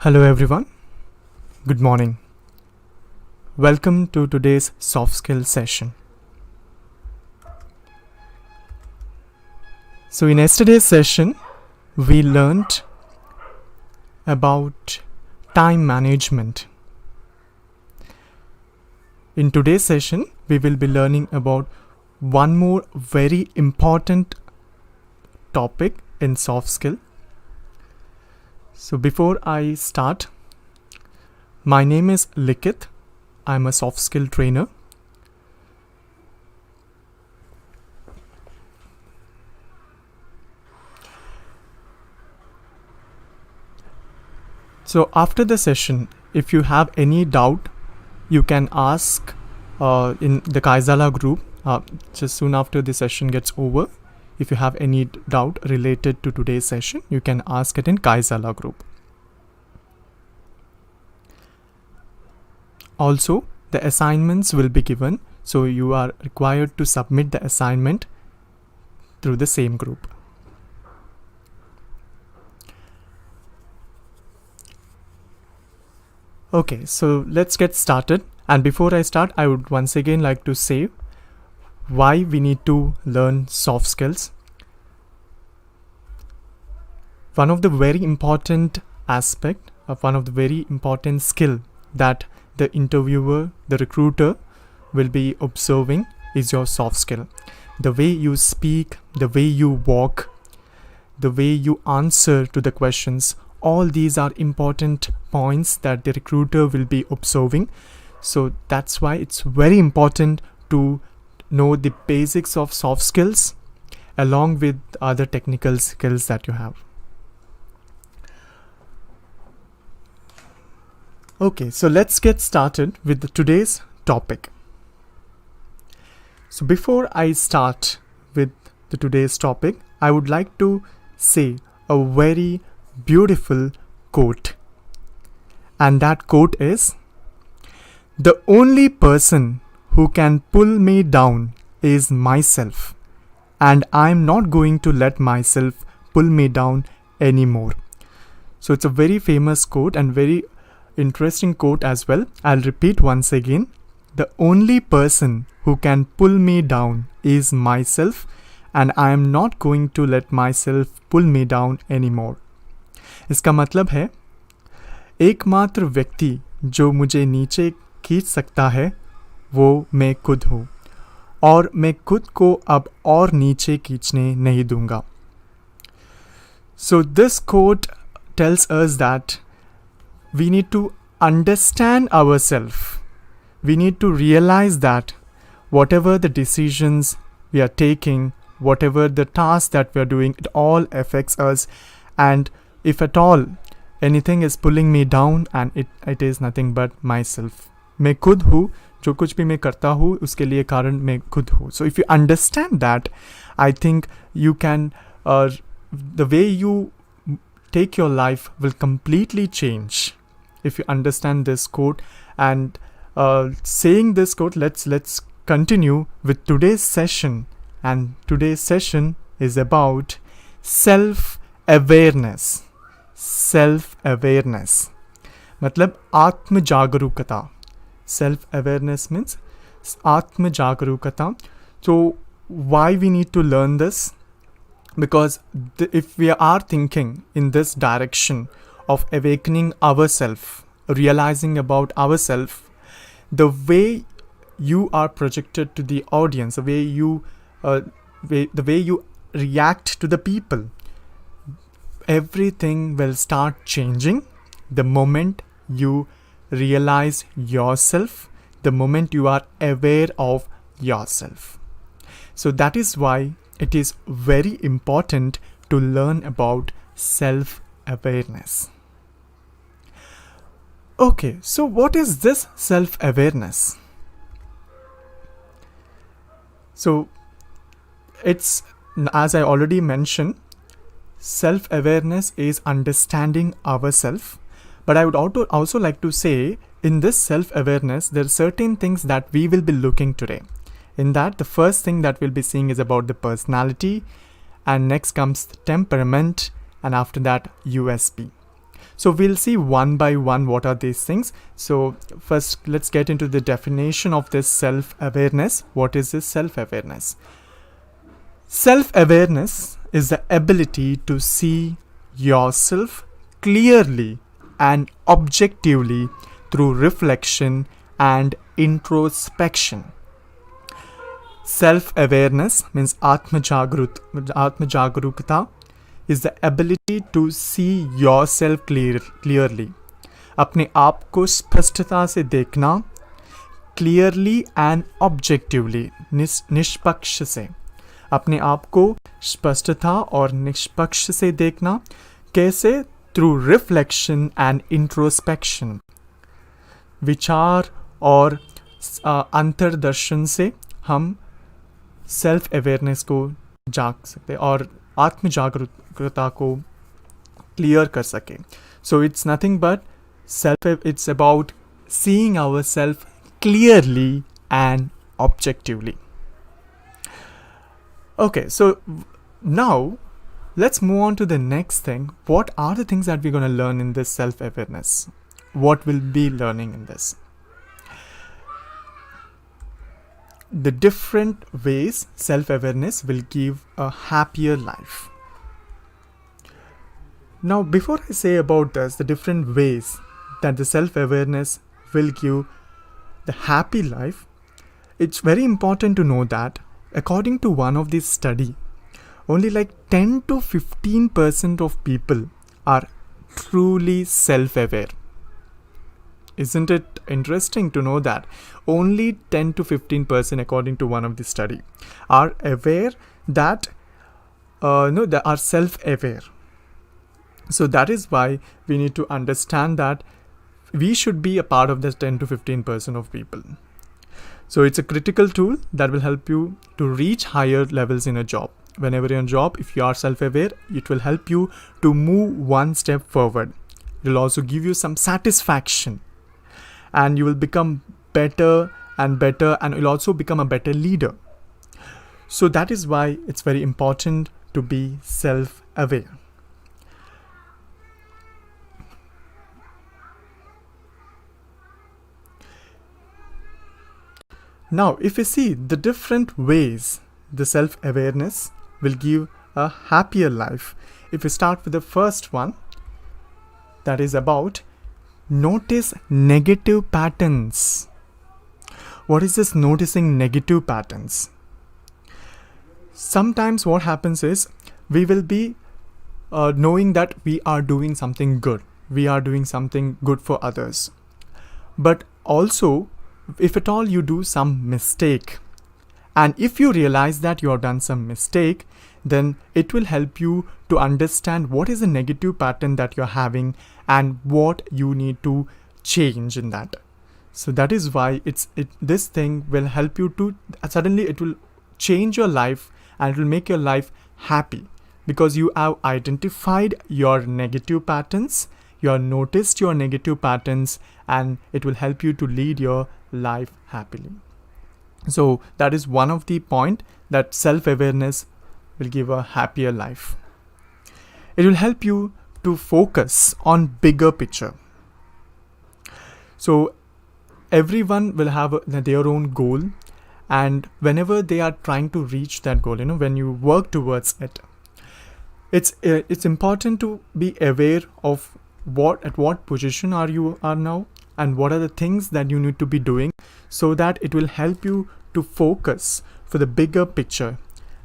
Hello everyone, good morning. Welcome to today's soft skill session. So in yesterday's session, we learned about time management. In today's session, we will be learning about one more very important topic in soft skill. So before I start, my name is Likith. I'm a soft skill trainer. So after the session, if you have any doubt, you can ask in the Kaizala group just soon after the session gets over. If you have any doubt related to today's session, you can ask it in Kaizala group. Also, the assignments will be given, so you are required to submit the assignment through the same group. Okay, so let's get started. And before I start, I would once again like to say why we need to learn soft skills. One of the very important aspect of one of the very important skill that the interviewer, the recruiter will be observing is your soft skill. The way you speak, the way you walk, the way you answer to the questions, all these are important points that the recruiter will be observing. So that's why it's very important to know the basics of soft skills along with other technical skills that you have. Okay, so let's get started with today's topic. So before I start with today's topic, I would like to say a very beautiful quote. And that quote is, "The only person who can pull me down is myself, and I'm not going to let myself pull me down anymore." So it's a very famous quote and very interesting quote as well. I'll repeat once again. The only person who can pull me down is myself, and I am not going to let myself pull me down anymore. इसका मतलब है एकमात्र व्यक्ति जो मुझे नीचे खींच सकता है वो मैं खुद हूँ, और मैं खुद को अब और नीचे खींचने नहीं दूंगा. So this quote tells us that we need to understand ourselves. We need to realize that whatever the decisions we are taking, whatever the task that we are doing, it all affects us. And if at all anything is pulling me down, and it is nothing but myself. मैं खुद हूँ, जो कुछ भी मैं करता हूँ उसके लिए कारण मैं खुद हूँ. So if you understand that, I think you can, the way you take your life will completely change. If you understand this quote, and saying this quote, let's continue with today's session. And today's session is about self-awareness. Self-awareness मतलब आत्म जागरूकता. Self-awareness means आत्म जागरूकता. So why we need to learn this? Because if we are thinking in this direction of awakening ourselves, realizing about ourselves, the way you are projected to the audience, the way you react to the people, everything will start changing the moment you realize yourself, the moment you are aware of yourself. So that is why it is very important to learn about self-awareness. Okay, so what is this self-awareness? So it's, as I already mentioned, self-awareness is understanding ourselves. But I would also like to say, in this self-awareness, there are certain things that we will be looking today. In that, the first thing that we'll be seeing is about the personality, and next comes the temperament, and after that, USP. So we'll see one by one what are these things. So first, let's get into the definition of this self-awareness. What is this self-awareness? Self-awareness is the ability to see yourself clearly and objectively through reflection and introspection. Self-awareness means Atmajagrukta is the ability to see yourself clearly. अपने आप को स्पष्टता से देखना, clearly and objectively, निष्पक्ष से. अपने आप को स्पष्टता और निष्पक्ष से देखना. कैसे? Through reflection and introspection. विचार और अंतर्दर्शन से हम सेल्फ अवेयरनेस को जाग सकते और आत्म जागरूकता को क्लियर कर सके. So it's nothing but self, it's about seeing our self clearly and objectively. Okay, so now let's move on to the next thing. What are the things that we're going to learn in this self-awareness? What we'll be learning in this? The different ways self-awareness will give a happier life. Now, before I say about this, the different ways that the self-awareness will give the happy life, it's very important to know that according to one of these study, only like 10 to 15% of people are truly self-aware. Isn't it interesting to know that only 10 to 15% according to one of the study are aware that they are self-aware. So that is why we need to understand that we should be a part of this 10 to 15% of people. So it's a critical tool that will help you to reach higher levels in a job. Whenever you're in a job, if you are self-aware, it will help you to move one step forward. It will also give you some satisfaction. And you will become better and better, and you'll also become a better leader. So that is why it's very important to be self-aware. Now, if we see the different ways the self-awareness will give a happier life. If we start with the first one, that is about notice negative patterns. What is this noticing negative patterns? Sometimes what happens is we will be knowing that we are doing something good. We are doing something good for others. But also, if at all you do some mistake, and if you realize that you have done some mistake, then it will help you to understand what is the negative pattern that you're having and what you need to change in that. So that is why this thing will help you to suddenly it will change your life and it will make your life happy because you have identified your negative patterns, you have noticed your negative patterns, and it will help you to lead your life happily. So that is one of the point that self-awareness will give a happier life. It will help you to focus on bigger picture. So everyone will have their own goal, and whenever they are trying to reach that goal, when you work towards it, it's important to be aware of at what position you are now, and what are the things that you need to be doing, so that it will help you to focus for the bigger picture.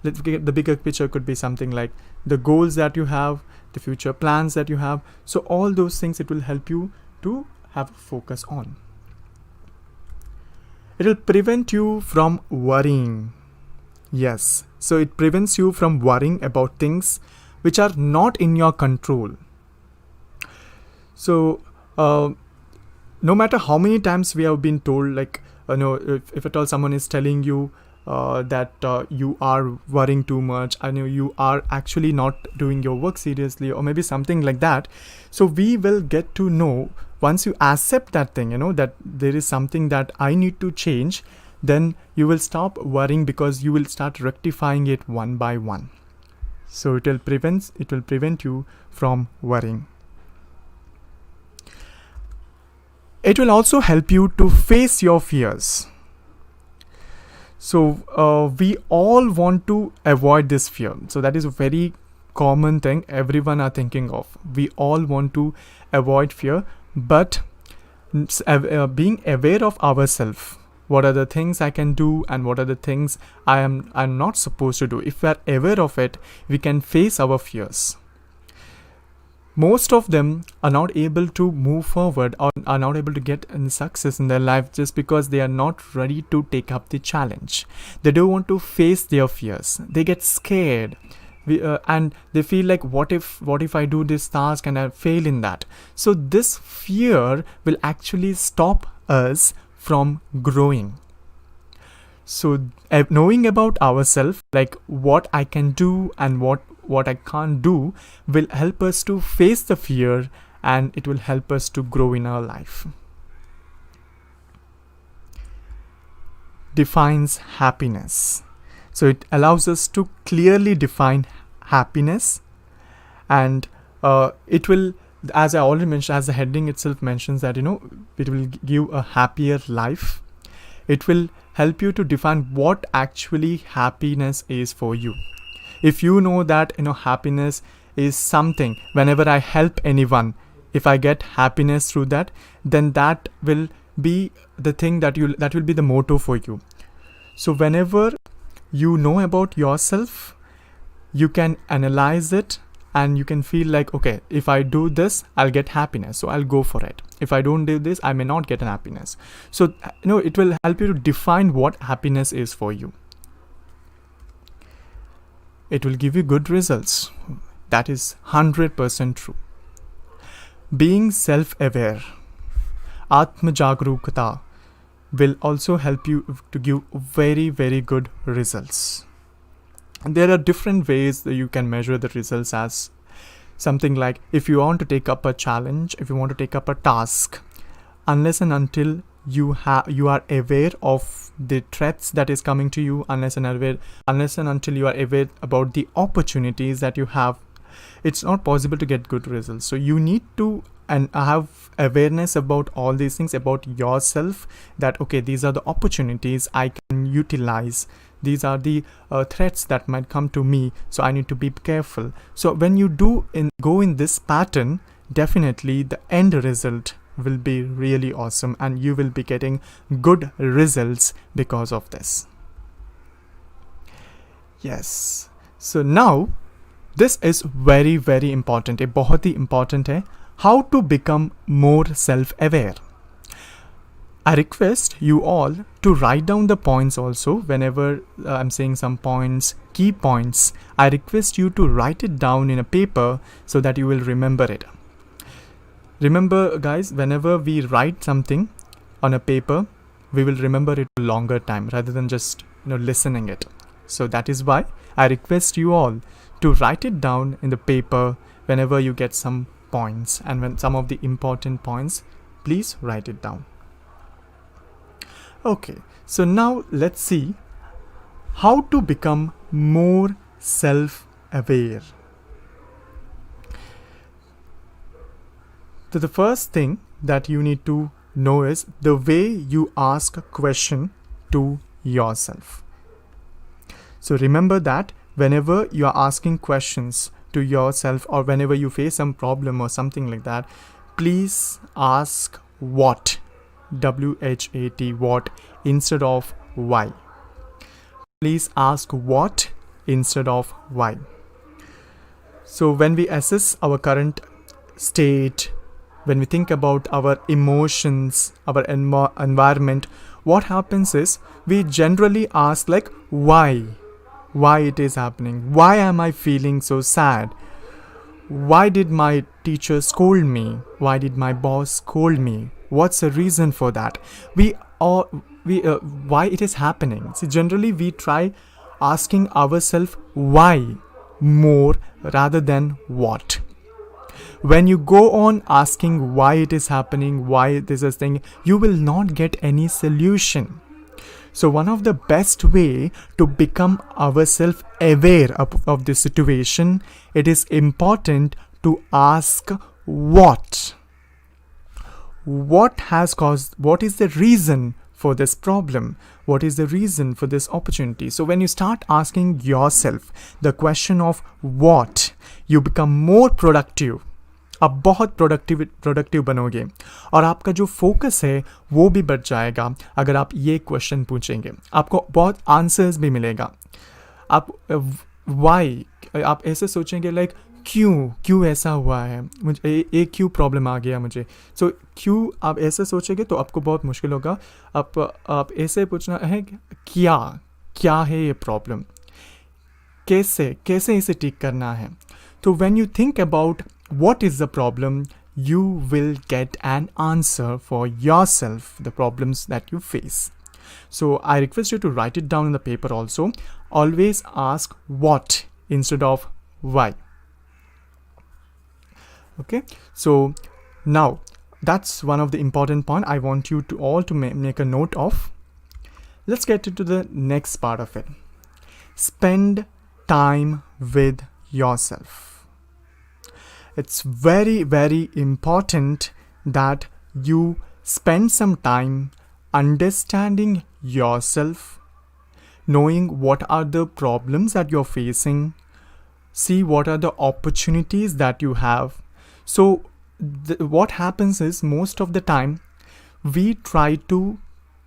Let's get the bigger picture could be something like the goals that you have, the future plans that you have. So all those things it will help you to have a focus on. It will prevent you from worrying. Yes, so it prevents you from worrying about things which are not in your control. So no matter how many times we have been told, like, if at all someone is telling you that you are worrying too much, I know you are actually not doing your work seriously, or maybe something like that. So we will get to know, once you accept that thing, that there is something that I need to change, then you will stop worrying because you will start rectifying it one by one. So it will prevent you from worrying. It will also help you to face your fears. So we all want to avoid this fear. So that is a very common thing everyone are thinking of. We all want to avoid fear, but being aware of ourselves, what are the things I can do and what are the things I'm not supposed to do. If we are aware of it, we can face our fears. Most of them are not able to move forward or are not able to get success in their life just because they are not ready to take up the challenge. They don't want to face their fears. They get scared. And they feel like, what if I do this task and I fail in that? So this fear will actually stop us from growing. So knowing about ourselves, like what I can do and what I can't do, will help us to face the fear, and it will help us to grow in our life. Defines happiness. So it allows us to clearly define happiness, and it will, as I already mentioned, as the heading itself mentions that, it will give a happier life. It will help you to define what actually happiness is for you. If you know that, happiness is something, whenever I help anyone, if I get happiness through that, then that will be the thing that will be the motto for you. So whenever you know about yourself, you can analyze it and you can feel like, okay, if I do this, I'll get happiness, so I'll go for it. If I don't do this, I may not get an happiness. So it will help you to define what happiness is for you. It will give you good results. That is 100% true. Being self-aware, Atma Jagrukta, will also help you to give very, very good results. And there are different ways that you can measure the results, as something like, if you want to take up a challenge, if you want to take up a task, unless and until you are aware of the threats that is coming to you, unless and until you are aware about the opportunities that you have, it's not possible to get good results. So you need to have awareness about all these things about yourself, that okay, these are the opportunities I can utilize, these are the threats that might come to me, so I need to be careful. So when you go in this pattern, definitely the end result will be really awesome, and you will be getting good results because of this. Yes, so now this is very, very important. ये बहुत ही important है. How to become more self-aware. I request you all to write down the points also. Whenever I'm saying some points, key points, I request you to write it down in a paper so that you will remember it. Remember, guys, whenever we write something on a paper, we will remember it a longer time rather than just listening it. So that is why I request you all to write it down in the paper whenever you get some points, and when some of the important points, please write it down. Okay, so now let's see how to become more self-aware. So the first thing that you need to know is the way you ask a question to yourself. So remember that whenever you are asking questions to yourself, or whenever you face some problem or something like that, please ask what, W-H-A-T, what, instead of why. Please ask what instead of why. So when we assess our current state, when we think about our emotions, our environment, what happens is we generally ask like why it is happening, why am I feeling so sad, why did my teacher scold me, why did my boss scold me, what's the reason for that, why it is happening. So generally we try asking ourselves why more rather than what. When you go on asking why it is happening, why this is thing, you will not get any solution. So one of the best way to become ourselves aware of the situation, it is important to ask what. what is the reason for this problem? What is the reason for this opportunity? So when you start asking yourself the question of what, you become more productive. आप बहुत productive बनोगे और आपका जो focus है वो भी बढ़ जाएगा अगर आप ये क्वेश्चन पूछेंगे. आपको बहुत आंसर्स भी मिलेगा. आप वाई, आप ऐसे सोचेंगे लाइक क्यों ऐसा हुआ है, मुझे एक क्यों प्रॉब्लम आ गया मुझे. सो क्यों आप ऐसे सोचेंगे तो आपको बहुत मुश्किल होगा. आप ऐसे पूछना है क्या है ये प्रॉब्लम, कैसे इसे ठीक करना है. तो when you think about what is the problem, you will get an answer for yourself, the problems that you face. So I request you to write it down in the paper also. Always ask what instead of why. Okay, so now that's one of the important point I want you to all to make a note of. Let's get into the next part of it. Spend time with yourself. It's very, very important that you spend some time understanding yourself, knowing what are the problems that you're facing, see what are the opportunities that you have. So what happens is most of the time we try to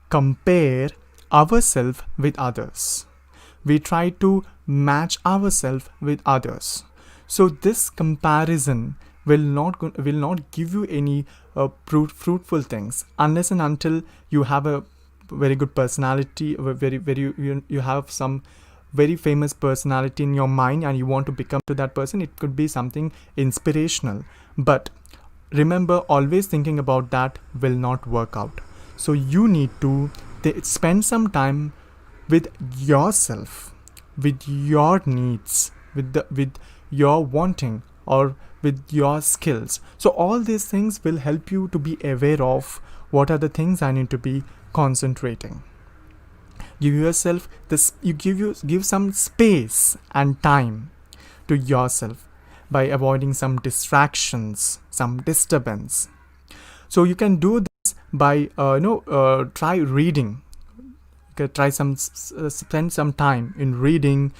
compare ourselves with others. We try to match ourselves with others. So this comparison will not give you any fruitful things unless and until you have a very good personality, you have some very famous personality in your mind and you want to become to that person. It could be something inspirational, but remember, always thinking about that will not work out. So you need to spend some time with yourself, with your needs, with your wanting or with your skills. So all these things will help you to be aware of what are the things I need to be concentrating. Give yourself this, give some space and time to yourself by avoiding some distractions, some disturbance. So you can do this by try reading. You can try spend some time in reading,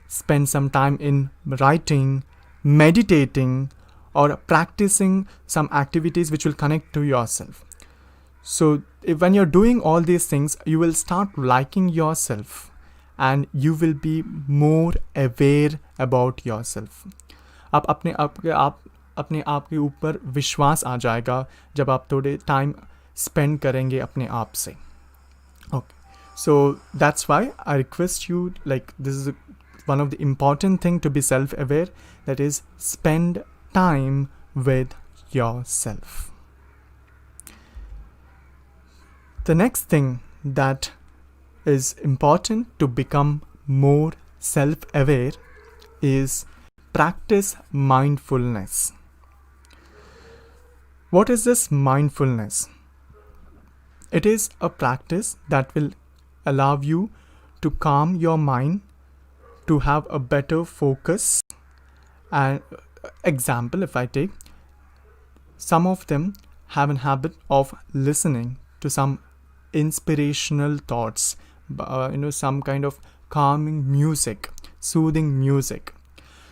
spend some time in writing, meditating, or practicing some activities which will connect to yourself. So when you're doing all these things, you will start liking yourself and you will be more aware about yourself. आप अपने आप के ऊपर विश्वास आ जाएगा जब आप थोड़े टाइम स्पेंड करेंगे अपने आप से. Okay, so that's why I request you, like, this is one of the important thing to be self-aware, that is spend time with yourself. The next thing that is important to become more self-aware is practice mindfulness. What is this mindfulness? It is a practice that will allow you to calm your mind, to have a better focus. And example, if I take, some of them have a habit of listening to some inspirational thoughts, some kind of calming music, soothing music.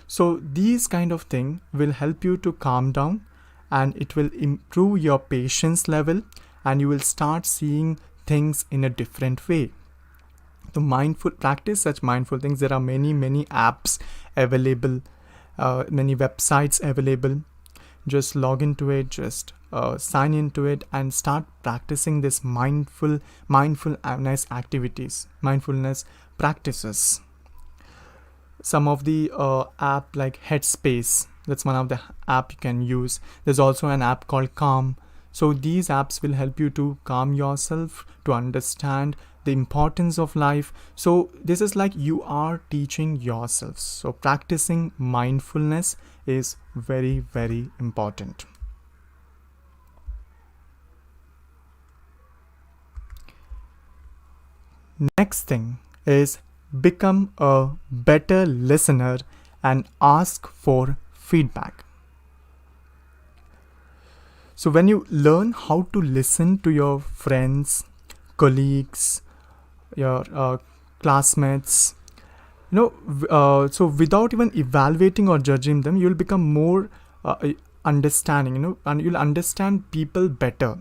So these kind of thing will help you to calm down and it will improve your patience level and you will start seeing things in a different way. To practice such mindful things, there are many apps available, many websites available. Just log into it, just sign into it and start practicing this mindfulness activities, mindfulness practices. Some of the app like Headspace, that's one of the app you can use. There's also an app called Calm. So these apps will help you to calm yourself, to understand the importance of life. So this is like you are teaching yourself. So practicing mindfulness is very, very important. Next thing is become a better listener and ask for feedback. So when you learn how to listen to your friends, colleagues, your classmates, so without even evaluating or judging them, you'll become more understanding, and you'll understand people better.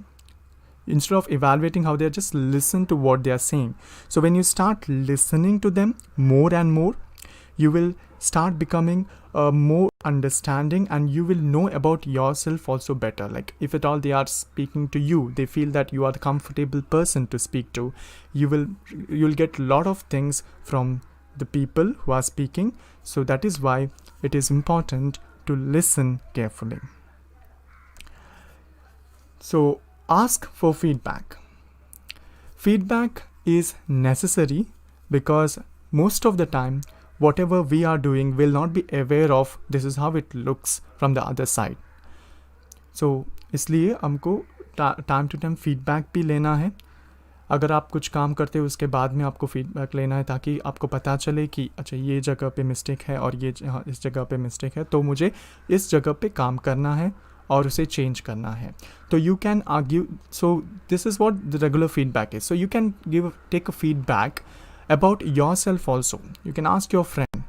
Instead of evaluating how they're, just listen to what they are saying. So when you start listening to them more and more, you will start becoming more understanding, and you will know about yourself also better. Like if at all they are speaking to you, they feel that you are the comfortable person to speak to, you'll get a lot of things from the people who are speaking. So that is why it is important to listen carefully. So ask for feedback. Feedback is necessary because most of the time whatever we are doing will not be aware of this is how it looks from the other side. So इसलिए हमको time to time feedback भी लेना है. अगर आप कुछ काम करते हो उसके बाद में आपको फीडबैक लेना है, ताकि आपको पता चले कि अच्छा ये जगह पे मिस्टेक है और ये इस जगह पे मिस्टेक है, तो मुझे इस जगह पे काम करना है और उसे चेंज करना है. तो you can argue. So this is what the regular feedback is. So you can take a feedback about yourself also. You can ask your friend,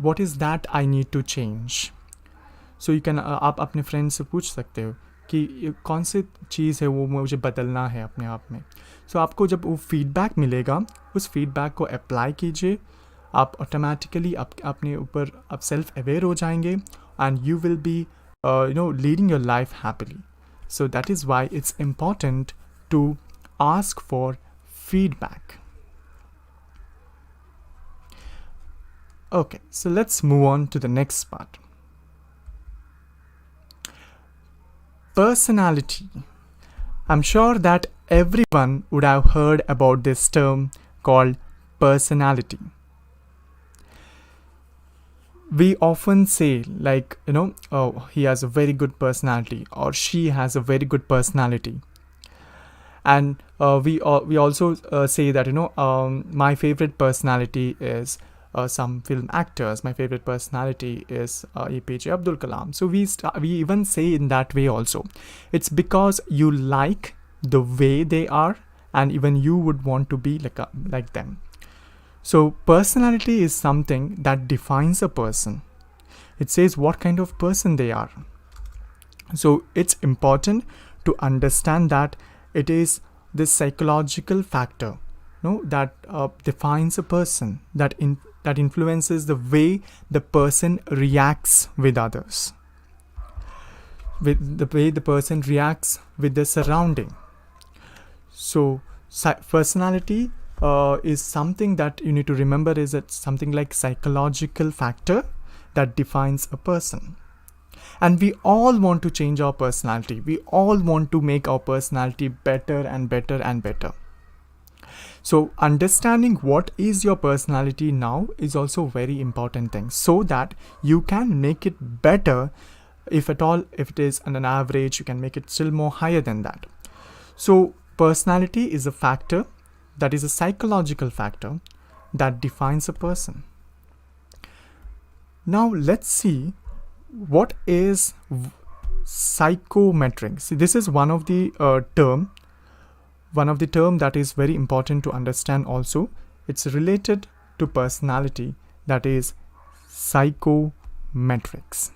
what is that I need to change? So you can आप अपने friend से पूछ सकते हो कि कौन सी चीज़ है वो मुझे बदलना है अपने आप में. So आपको जब वो फीडबैक मिलेगा, उस फीडबैक को अप्लाई कीजिए. आप ऑटोमेटिकली अपने ऊपर आप सेल्फ अवेयर हो जाएंगे, and you will be leading your life happily. So that is why it's important to ask for feedback. Okay, so let's move on to the next part. Personality. I'm sure that everyone would have heard about this term called personality. We often say like, oh, he has a very good personality, or she has a very good personality. And we also say that, my favorite personality is some film actors. My favorite personality is APJ Abdul Kalam. So we even say in that way also. It's because you like the way they are, and even you would want to be like them. So personality is something that defines a person. It says what kind of person they are. So it's important to understand that it is this psychological factor, that defines a person, that influences the way the person reacts with others, with the way the person reacts with the surrounding. So personality is something that you need to remember, is it something like psychological factor that defines a person. And we all want to change our personality. We all want to make our personality better and better and better. So understanding what is your personality now is also a very important thing, so that you can make it better. If it is on an average, you can make it still more higher than that. So personality is a factor, that is a psychological factor that defines a person. Now let's see what is psychometric. See, this is one of the term that is very important to understand also. It's related to personality, that is psychometrics.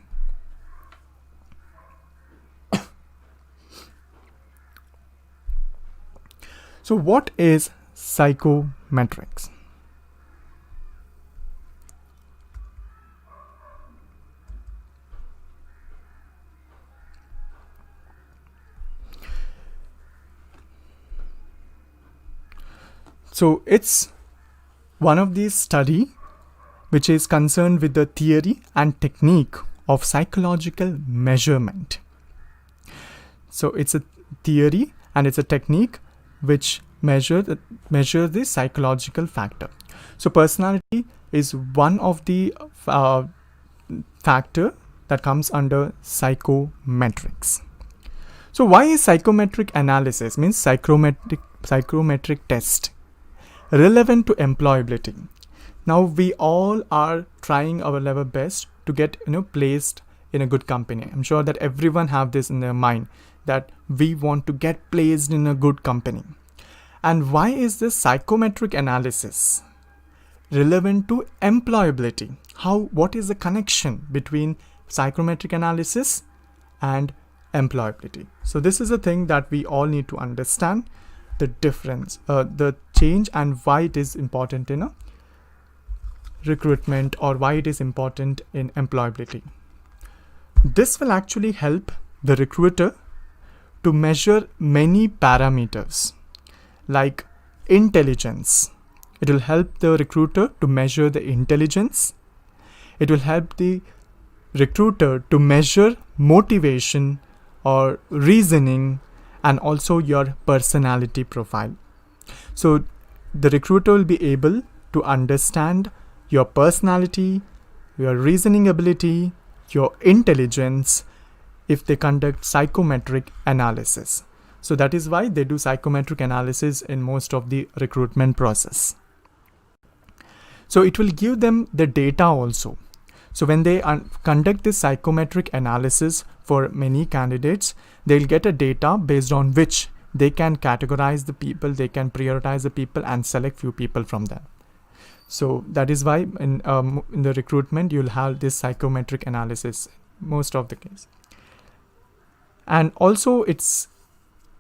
So what is psychometrics? So it's one of these study which is concerned with the theory and technique of psychological measurement. So it's a theory and it's a technique which measure the psychological factor. So personality is one of the factor that comes under psychometrics. So why is psychometric analysis, means psychometric test, relevant to employability? Now we all are trying our level best to get placed in a good company. I'm sure that everyone have this in their mind, that we want to get placed in a good company. And why is this psychometric analysis relevant to employability? What is the connection between psychometric analysis and employability? So this is a thing that we all need to understand, the difference, the change, and why it is important in a recruitment, or why it is important in employability. This will actually help the recruiter to measure many parameters like intelligence. It will help the recruiter to measure the intelligence. It will help the recruiter to measure motivation or reasoning, and also your personality profile. So the recruiter will be able to understand your personality, your reasoning ability, your intelligence if they conduct psychometric analysis. So that is why they do psychometric analysis in most of the recruitment process. So it will give them the data also. So when they conduct this psychometric analysis for many candidates, they'll get a data based on which they can categorize the people, they can prioritize the people and select few people from them. So that is why in the recruitment, you'll have this psychometric analysis most of the case. And also it's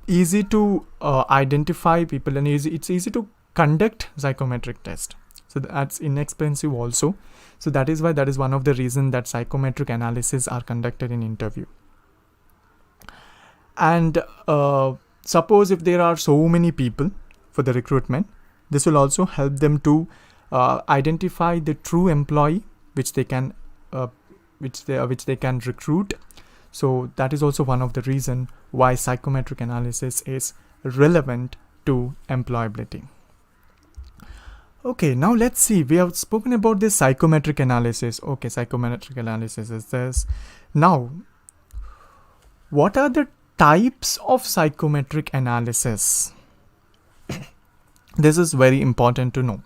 easy to identify people, and it's easy to conduct psychometric test. So that's inexpensive also. So that is why that is one of the reasons that psychometric analysis are conducted in interview. And suppose if there are so many people for the recruitment, this will also help them to identify the true employee which they can which they can recruit. So that is also one of the reason why psychometric analysis is relevant to employability. Okay, now let's see. We have spoken about this psychometric analysis. Okay, psychometric analysis is this. Now, what are the types of psychometric analysis? This is very important to know,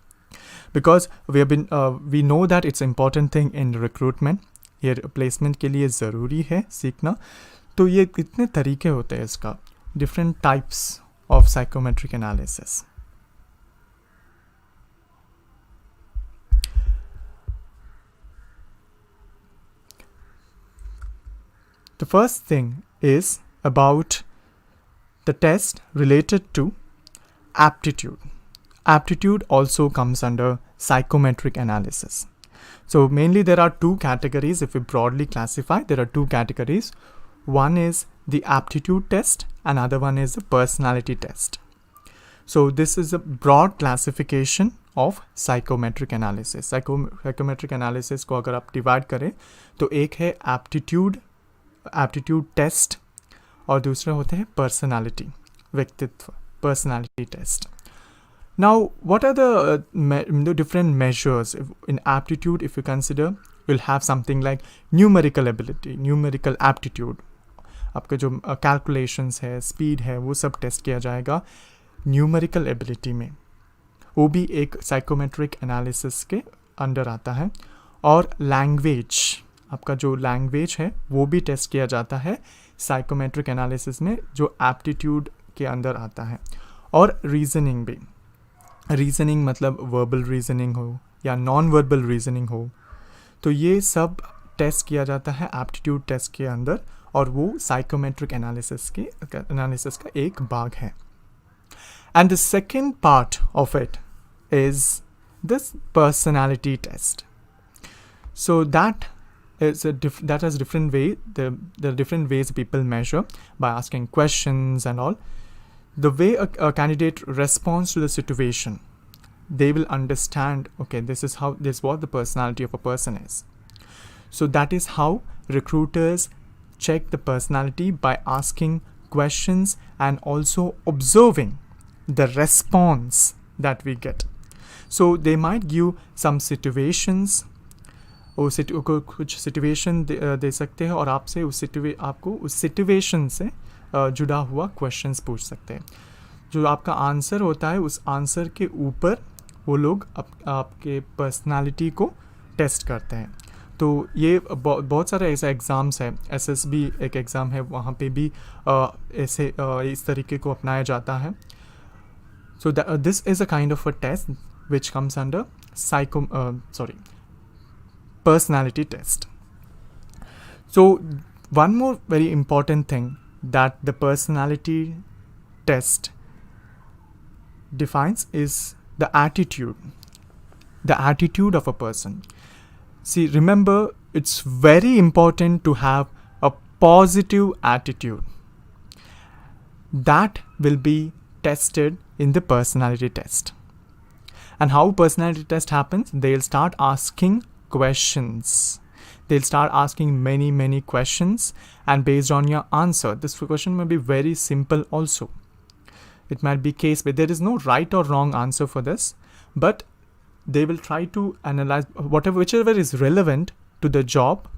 because we know that it's important thing in recruitment. ये placement के लिए ज़रूरी है सीखना. तो ये कितने तरीके होते हैं इसका, different types of psychometric analysis. The first thing is about the test related to aptitude. Aptitude also comes under psychometric analysis. So mainly there are two categories. If we broadly classify, there are two categories. One is the aptitude test, another one is the personality test. So this is a broad classification of psychometric analysis. Psychometric analysis को अगर आप divide करें तो एक है aptitude test और दूसरा होता है personality, व्यक्तित्व, personality test. Now, what are the different measures? In aptitude, if you consider, we'll have something like numerical ability, numerical aptitude. आपका जो calculations है, speed है, वो सब test किया जाएगा numerical ability में. वो भी एक psychometric analysis के अंदर आता है. और language, आपका जो language है, वो भी test किया जाता है psychometric analysis में, जो aptitude के अंदर आता है. और reasoning भी. रीजनिंग मतलब वर्बल रीजनिंग हो या नॉन वर्बल रीजनिंग हो, तो ये सब टेस्ट किया जाता है एप्टीट्यूड टेस्ट के अंदर, और वो साइकोमेट्रिक एनालिसिस का एक भाग है. And the second part of it is this personality test. So that has different way, there are different ways people measure by asking questions and all. The way a candidate responds to the situation, they will understand, okay, this is what the personality of a person is. So that is how recruiters check the personality, by asking questions and also observing the response that we get. So they might give some situations, कुछ situation दे सकते हैं और आपसे आपको उस situation से जुड़ा हुआ क्वेश्चंस पूछ सकते हैं. जो आपका आंसर होता है, उस आंसर के ऊपर वो लोग आपके पर्सनालिटी को टेस्ट करते हैं. तो ये बहुत सारे ऐसे एग्ज़ाम्स हैं, SSB एक एग्ज़ाम है, वहाँ पे भी ऐसे इस तरीके को अपनाया जाता है. So this is a kind of a test which comes under personality test. So one more very important thing that the personality test defines is the attitude of a person. See, remember, it's very important to have a positive attitude. That will be tested in the personality test. And how personality test happens? They'll start asking questions. They'll start asking many questions, and based on your answer, this question may be very simple also. It might be case where there is no right or wrong answer for this, but they will try to analyze whichever is relevant to the job.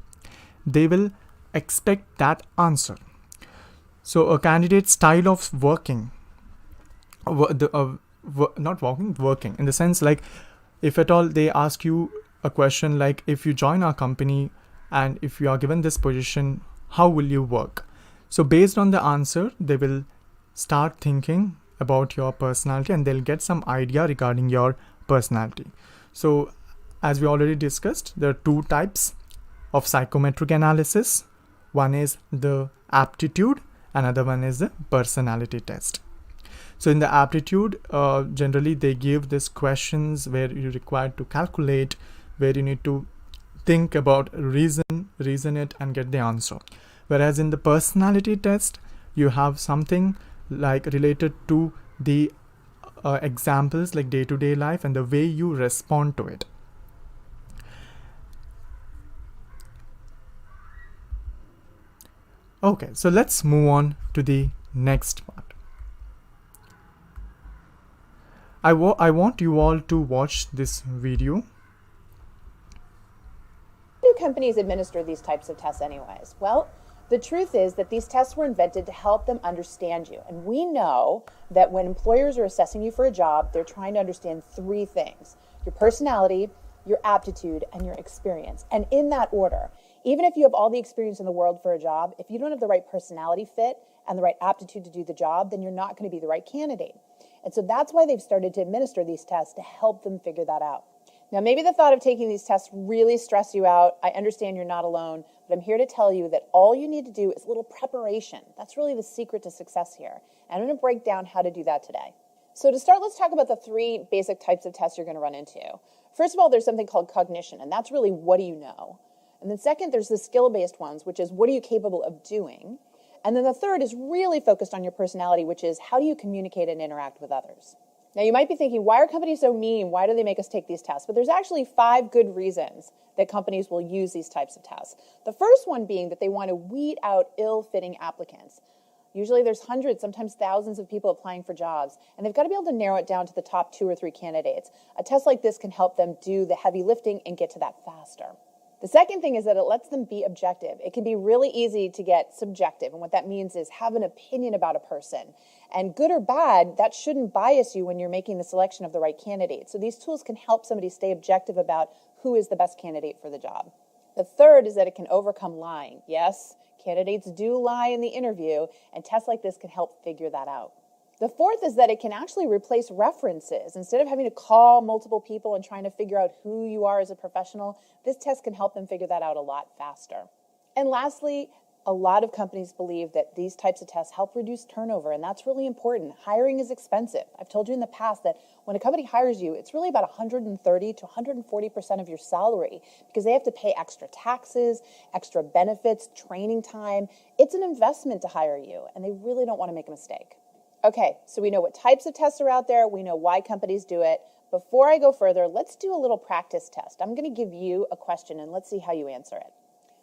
They will expect that answer. So a candidate's style of working, working in the sense, like, if at all they ask you a question like, if you join our company and if you are given this position, how will you work? So based on the answer, they will start thinking about your personality, and they'll get some idea regarding your personality. So as we already discussed, there are two types of psychometric analysis. One is the aptitude, another one is the personality test. So in the aptitude, generally they give these questions where you're required to calculate, where you need to think about, reason it and get the answer. Whereas in the personality test, you have something like related to the examples like day-to-day life and the way you respond to it. Okay, so let's move on to the next part. I want you all to watch this video. How do companies administer these types of tests anyways? Well, the truth is that these tests were invented to help them understand you. And we know that when employers are assessing you for a job, they're trying to understand three things: your personality, your aptitude, and your experience. And in that order. Even if you have all the experience in the world for a job, if you don't have the right personality fit and the right aptitude to do the job, then you're not going to be the right candidate. And so that's why they've started to administer these tests to help them figure that out. Now, maybe the thought of taking these tests really stress you out. I understand you're not alone, but I'm here to tell you that all you need to do is a little preparation. That's really the secret to success here. And I'm going to break down how to do that today. So to start, let's talk about the three basic types of tests you're going to run into. First of all, there's something called cognition, and that's really what do you know? And then second, there's the skill-based ones, which is what are you capable of doing? And then the third is really focused on your personality, which is how do you communicate and interact with others? Now, you might be thinking, why are companies so mean? Why do they make us take these tests? But there's actually 5 good reasons that companies will use these types of tests. The first one being that they want to weed out ill-fitting applicants. Usually there's hundreds, sometimes thousands of people applying for jobs, and they've got to be able to narrow it down to the top 2 or 3 candidates. A test like this can help them do the heavy lifting and get to that faster. The second thing is that it lets them be objective. It can be really easy to get subjective, and what that means is have an opinion about a person. And good or bad, that shouldn't bias you when you're making the selection of the right candidate. So these tools can help somebody stay objective about who is the best candidate for the job. The third is that it can overcome lying. Yes, candidates do lie in the interview, and tests like this can help figure that out. The fourth is that it can actually replace references. Instead of having to call multiple people and trying to figure out who you are as a professional, this test can help them figure that out a lot faster. And lastly, a lot of companies believe that these types of tests help reduce turnover, and that's really important. Hiring is expensive. I've told you in the past that when a company hires you, it's really about 130 to 140% of your salary because they have to pay extra taxes, extra benefits, training time. It's an investment to hire you, and they really don't want to make a mistake. Okay, so we know what types of tests are out there. We know why companies do it. Before I go further, let's do a little practice test. I'm going to give you a question, and let's see how you answer it.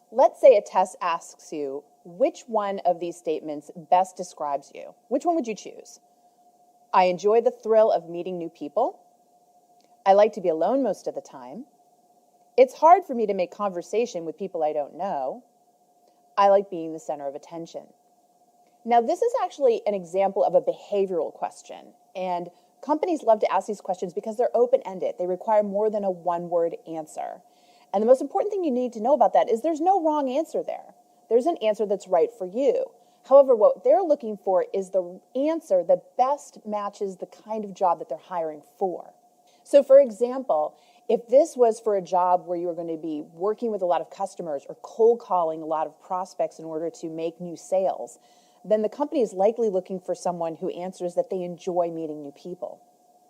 Let's say a test asks you, which one of these statements best describes you? Which one would you choose? I enjoy the thrill of meeting new people. I like to be alone most of the time. It's hard for me to make conversation with people I don't know. I like being the center of attention. Now, this is actually an example of a behavioral question, and companies love to ask these questions because they're open-ended. They require more than a one-word answer. And the most important thing you need to know about that is there's no wrong answer there. There's an answer that's right for you. However, what they're looking for is the answer that best matches the kind of job that they're hiring for. So for example, if this was for a job where you were going to be working with a lot of customers or cold calling a lot of prospects in order to make new sales, then the company is likely looking for someone who answers that they enjoy meeting new people.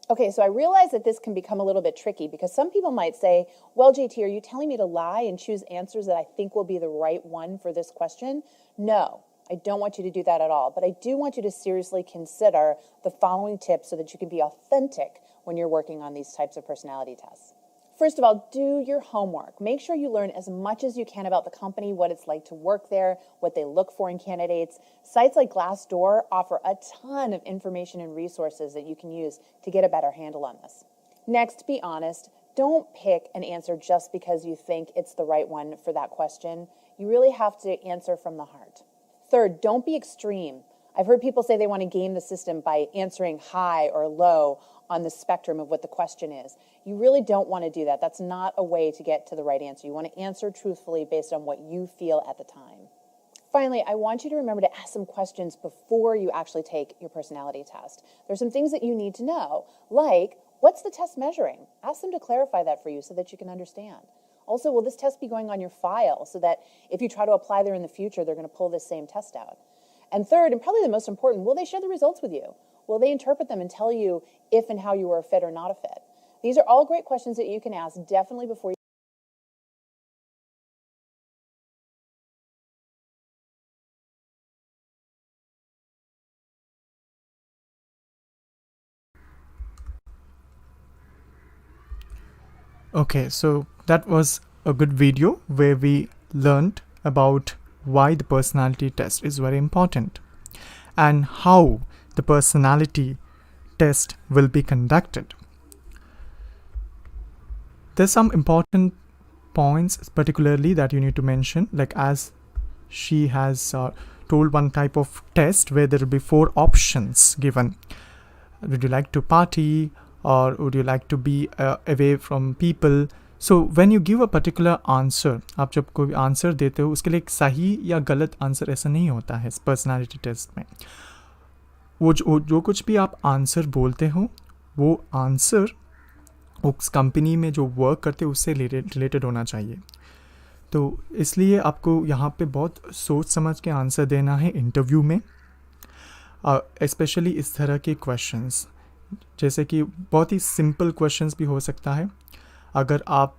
Okay, so I realize that this can become a little bit tricky because some people might say, well, JT, are you telling me to lie and choose answers that I think will be the right one for this question? No, I don't want you to do that at all. But I do want you to seriously consider the following tips so that you can be authentic when you're working on these types of personality tests. First of all, do your homework. Make sure you learn as much as you can about the company, what it's like to work there, what they look for in candidates. Sites like Glassdoor offer a ton of information and resources that you can use to get a better handle on this. Next, be honest. Don't pick an answer just because you think it's the right one for that question. You really have to answer from the heart. Third, don't be extreme. I've heard people say they want to game the system by answering high or low on the spectrum of what the question is. You really don't want to do that. That's not a way to get to the right answer. You want to answer truthfully based on what you feel at the time. Finally, I want you to remember to ask some questions before you actually take your personality test. There's some things that you need to know, like, what's the test measuring? Ask them to clarify that for you so that you can understand. Also, will this test be going on your file so that if you try to apply there in the future, they're going to pull this same test out? And third, and probably the most important, will they share the results with you? Will they interpret them and tell you if and how you were a fit or not a fit? These are all great questions that you can ask definitely before you. Okay, so that was a good video where we learned about why the personality test is very important and how the personality test will be conducted. There's some important points particularly that you need to mention, like as she has told one type of test where there will be 4 options given. Would you like to party, or would you like to be away from people? So when you give a particular answer, आप जब कोई answer देते हो उसके लिए एक सही या गलत आंसर ऐसा नहीं होता है इस पर्सनालिटी टेस्ट में. वो जो कुछ भी आप आंसर बोलते हो वो आंसर उस कंपनी में जो वर्क करते हैं उससे रिलेटेड होना चाहिए. तो इसलिए आपको यहाँ पे बहुत सोच समझ के आंसर देना है इंटरव्यू में, स्पेशली इस तरह के क्वेश्चंस, जैसे कि बहुत ही सिंपल क्वेश्चंस भी हो सकता है. अगर आप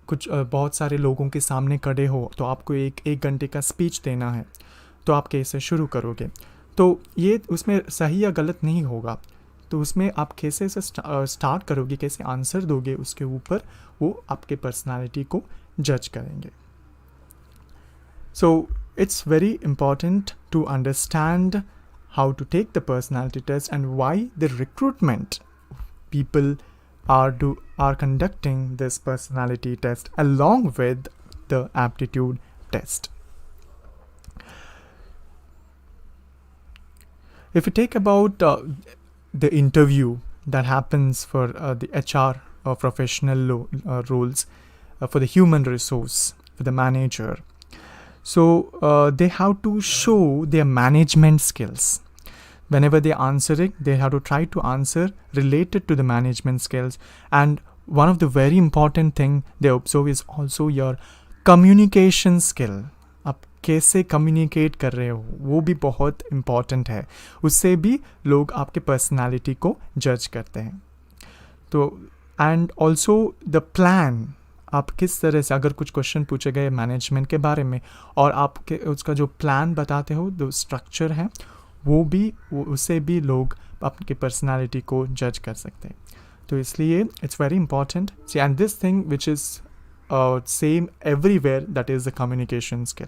कुछ बहुत सारे लोगों के सामने खड़े हो तो आपको एक घंटे का स्पीच देना है, तो आप कैसे शुरू करोगे? तो ये उसमें सही या गलत नहीं होगा. तो उसमें आप कैसे से स्टार्ट करोगे, कैसे आंसर दोगे, उसके ऊपर वो आपके पर्सनालिटी को जज करेंगे. So it's very important to understand how to take the personality test and why the recruitment people are conducting this personality test along with the aptitude test. If you take about the interview that happens for the HR professional roles, for the human resource, for the manager, so they have to show their management skills. Whenever they answer it, they have to try to answer related to the management skills. And one of the very important thing they observe is also your communication skill. आप कैसे communicate कर रहे हो वो भी बहुत important है. उससे भी लोग आपके personality को judge करते हैं. तो and also the plan, आप किस तरह से, अगर कुछ क्वेश्चन पूछे गए मैनेजमेंट के बारे में और आपके उसका जो प्लान बताते हो, जो स्ट्रक्चर है, वो उससे भी लोग आपकी पर्सनालिटी को जज कर सकते हैं. तो इसलिए it's very important. And this thing which is same everywhere, that is the communication skill.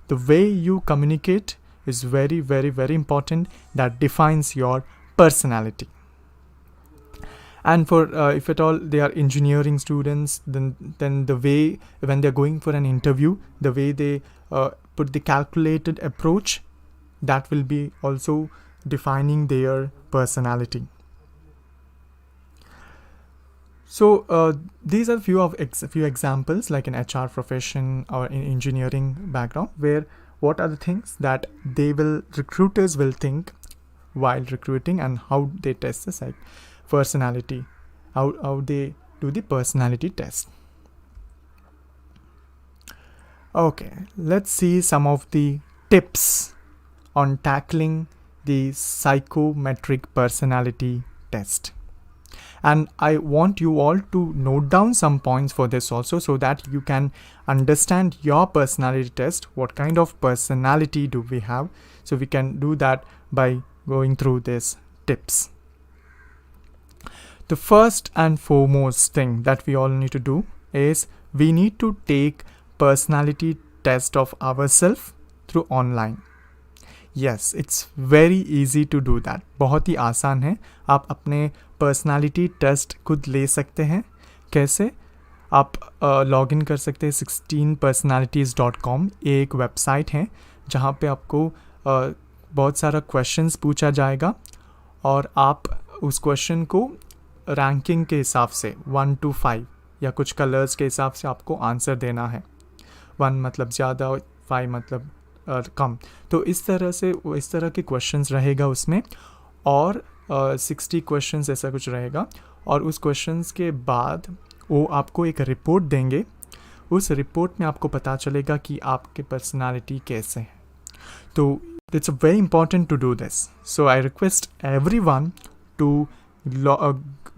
The way you communicate is very very very important. That defines your personality. And for if at all they are engineering students, then the way when they're going for an interview, the way they put the calculated approach, that will be also defining their personality. So these are few examples, like in HR profession or in engineering background, where what are the things that recruiters will think while recruiting, and how they test the personality, how they do the personality test. Okay, let's see some of the tips on tackling the psychometric personality test. And I want you all to note down some points for this also, so that you can understand your personality test. What kind of personality do we have? So we can do that by going through these tips. The first and foremost thing that we all need to do is we need to take personality test of ourselves through online. Yes, it's very easy to do that. बहुत ही आसान है. आप अपने personality test खुद ले सकते हैं. कैसे? आप लॉगिन कर सकते हैं 16personalities.com. ये एक वेबसाइट है जहाँ पे आपको बहुत सारा क्वेश्चंस पूछा जाएगा, और आप उस क्वेश्चन को रैंकिंग के हिसाब से 1 to 5 या कुछ कलर्स के हिसाब से आपको आंसर देना है. 1 मतलब ज़्यादा, 5 मतलब कम. तो इस तरह के क्वेश्चंस रहेगा उसमें, और 60 क्वेश्चंस ऐसा कुछ रहेगा. और उस क्वेश्चंस के बाद वो आपको एक रिपोर्ट देंगे. उस रिपोर्ट में आपको पता चलेगा कि आपके पर्सनालिटी कैसे है. तो it's very important to do this. So I request everyone to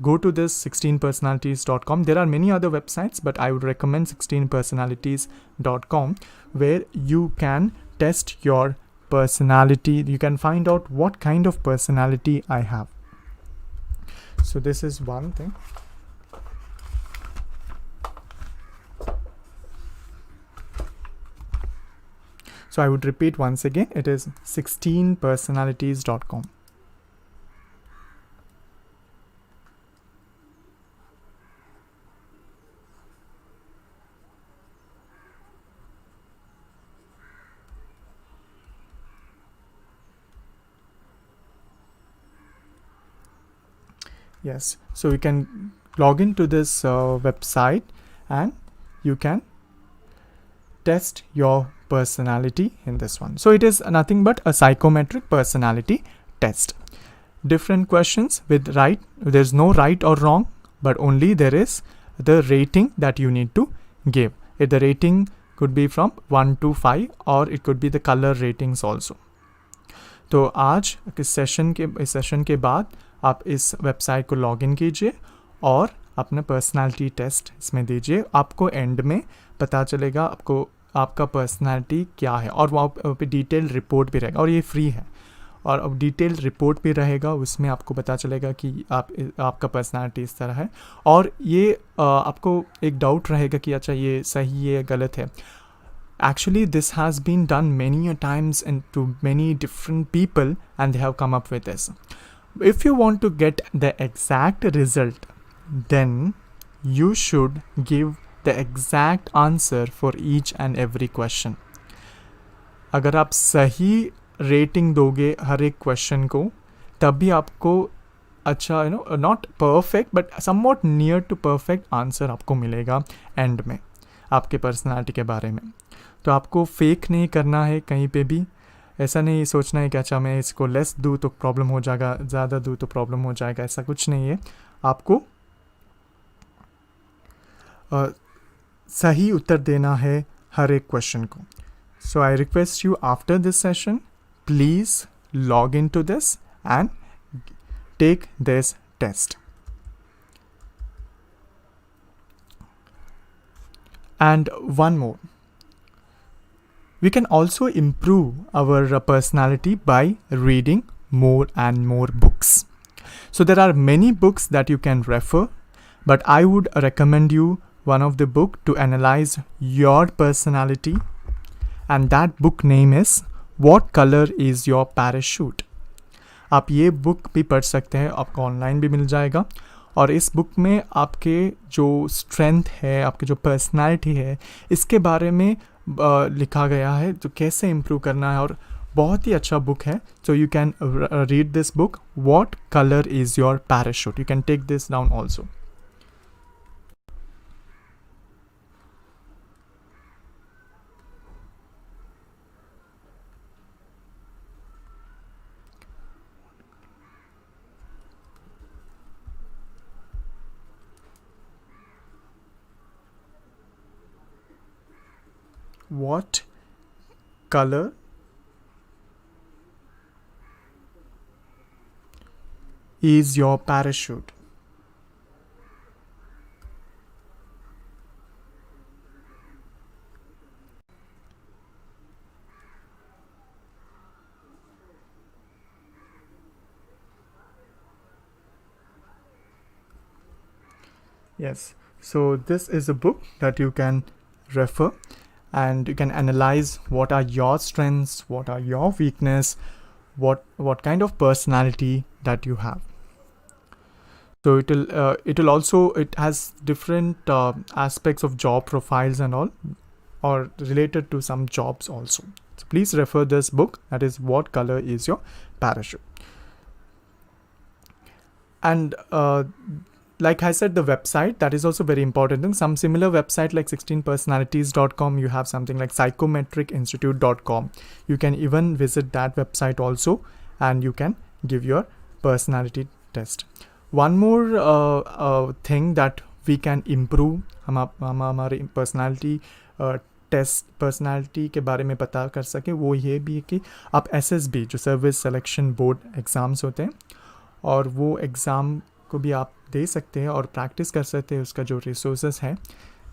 go to this 16personalities.com. There are many other websites, but I would recommend 16personalities.com, where you can test your personality. You can find out what kind of personality I have. So this is one thing. So I would repeat once again, it is 16personalities.com. Yes, so you can log into this website and you can test your personality in this one. So it is nothing but a psychometric personality test. Different questions with right. There's no right or wrong, but only there is the rating that you need to give. The rating could be from 1 to 5, or it could be the color ratings also. तो आज इस session के बाद आप इस website को login कीजिए और अपना पर्सनालिटी टेस्ट इसमें दीजिए. आपको एंड में पता चलेगा आपका पर्सनालिटी क्या है, और वहाँ पे डिटेल रिपोर्ट भी रहेगा, और ये फ्री है. और अब डिटेल रिपोर्ट भी रहेगा, उसमें आपको पता चलेगा कि आपका पर्सनालिटी इस तरह है. और ये आपको एक डाउट रहेगा कि अच्छा ये सही है गलत है. Actually, this has been done many a times and to many different people, and they have come up with this. If you want to get the exact result, then you should give the exact answer for each and every question. अगर आप सही rating दोगे हर एक question को, तभी आपको अच्छा not perfect but somewhat near to perfect answer आपको मिलेगा एंड में आपके पर्सनालिटी के बारे में. तो आपको फेक नहीं करना है कहीं पे भी. ऐसा नहीं सोचना है कि अच्छा मैं इसको लेस दूँ तो प्रॉब्लम हो जाएगा, ज़्यादा दूँ तो प्रॉब्लम हो जाएगा. ऐसा कुछ नहीं है. आपको सही उत्तर देना है हर एक क्वेश्चन को. So I request you after this session, please log in to this and take this test. And one more, we can also improve our personality by reading more and more books. So there are many books that you can refer, but I would recommend you one of the book to analyze your personality, and that book name is What Color is Your Parachute. आप ये book भी पढ़ सकते हैं, आपको online भी मिल जाएगा. और इस बुक में आपके जो स्ट्रेंथ है, आपके जो पर्सनालिटी है, इसके बारे में लिखा गया है, तो कैसे इम्प्रूव करना है. और बहुत ही अच्छा बुक है. So you can read this book, what colour is your parachute. You can take this down also. what color is your parachute? Yes, so this is a book that you can refer, and you can analyze what are your strengths, what are your weakness, what kind of personality that you have. So it'll also, it has different aspects of job profiles and all, or related to some jobs also. So please refer this book, that is What Color is Your Parachute. And like I said, the website, that is also very important. And some similar website like 16personalities.com, you have something like psychometricinstitute.com. You can even visit that website also, and you can give your personality test. One more thing that we can improve, हम हमारी personality test personality के बारे में पता कर सके, वो ये भी है कि आप SSB जो सर्विस सिलेक्शन बोर्ड एग्ज़ाम्स होते हैं, और वो एग्ज़ाम को भी आप दे सकते हैं और प्रैक्टिस कर सकते हैं उसका जो रिसोर्सेस है,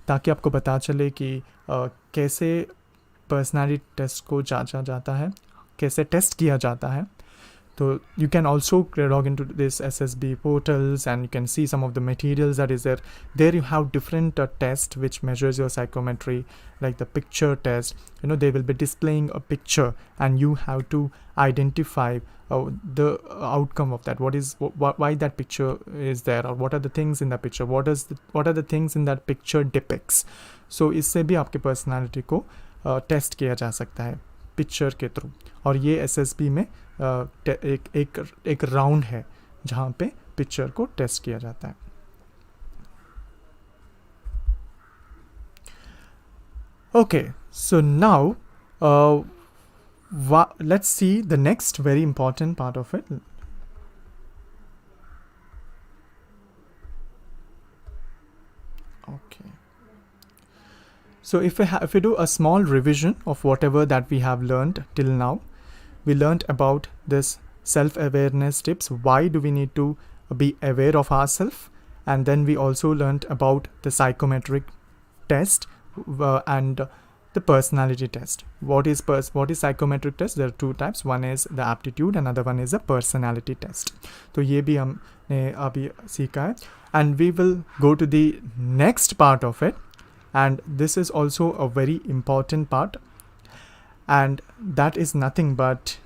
ताकि आपको पता चले कि कैसे पर्सनालिटी टेस्ट को जांचा जाता है, कैसे टेस्ट किया जाता है. So you can also log into this SSB portals, and you can see some of the materials that is there. There you have different tests which measures your psychometry, like the picture test. You know, they will be displaying a picture, and you have to identify the outcome of that. Why that picture is there, or what are the things in that picture? What are the things in that picture depicts? So इससे भी आपके personality को test किया जा सकता है picture के through. और ये SSB में एक राउंड है जहाँ पे पिक्चर को टेस्ट किया जाता है. Okay, so now let's see the next very important part of it. Okay. So if we do a small revision of whatever that we have learned till now, we learned about this self-awareness tips. Why do we need to be aware of ourselves? And then we also learned about the psychometric test and the personality test. What is psychometric test? There are two types. One is the aptitude, another one is a personality test. तो ये भी हमने अभी सीखा है. And we will go to the next part of it. And this is also a very important part. And that is nothing but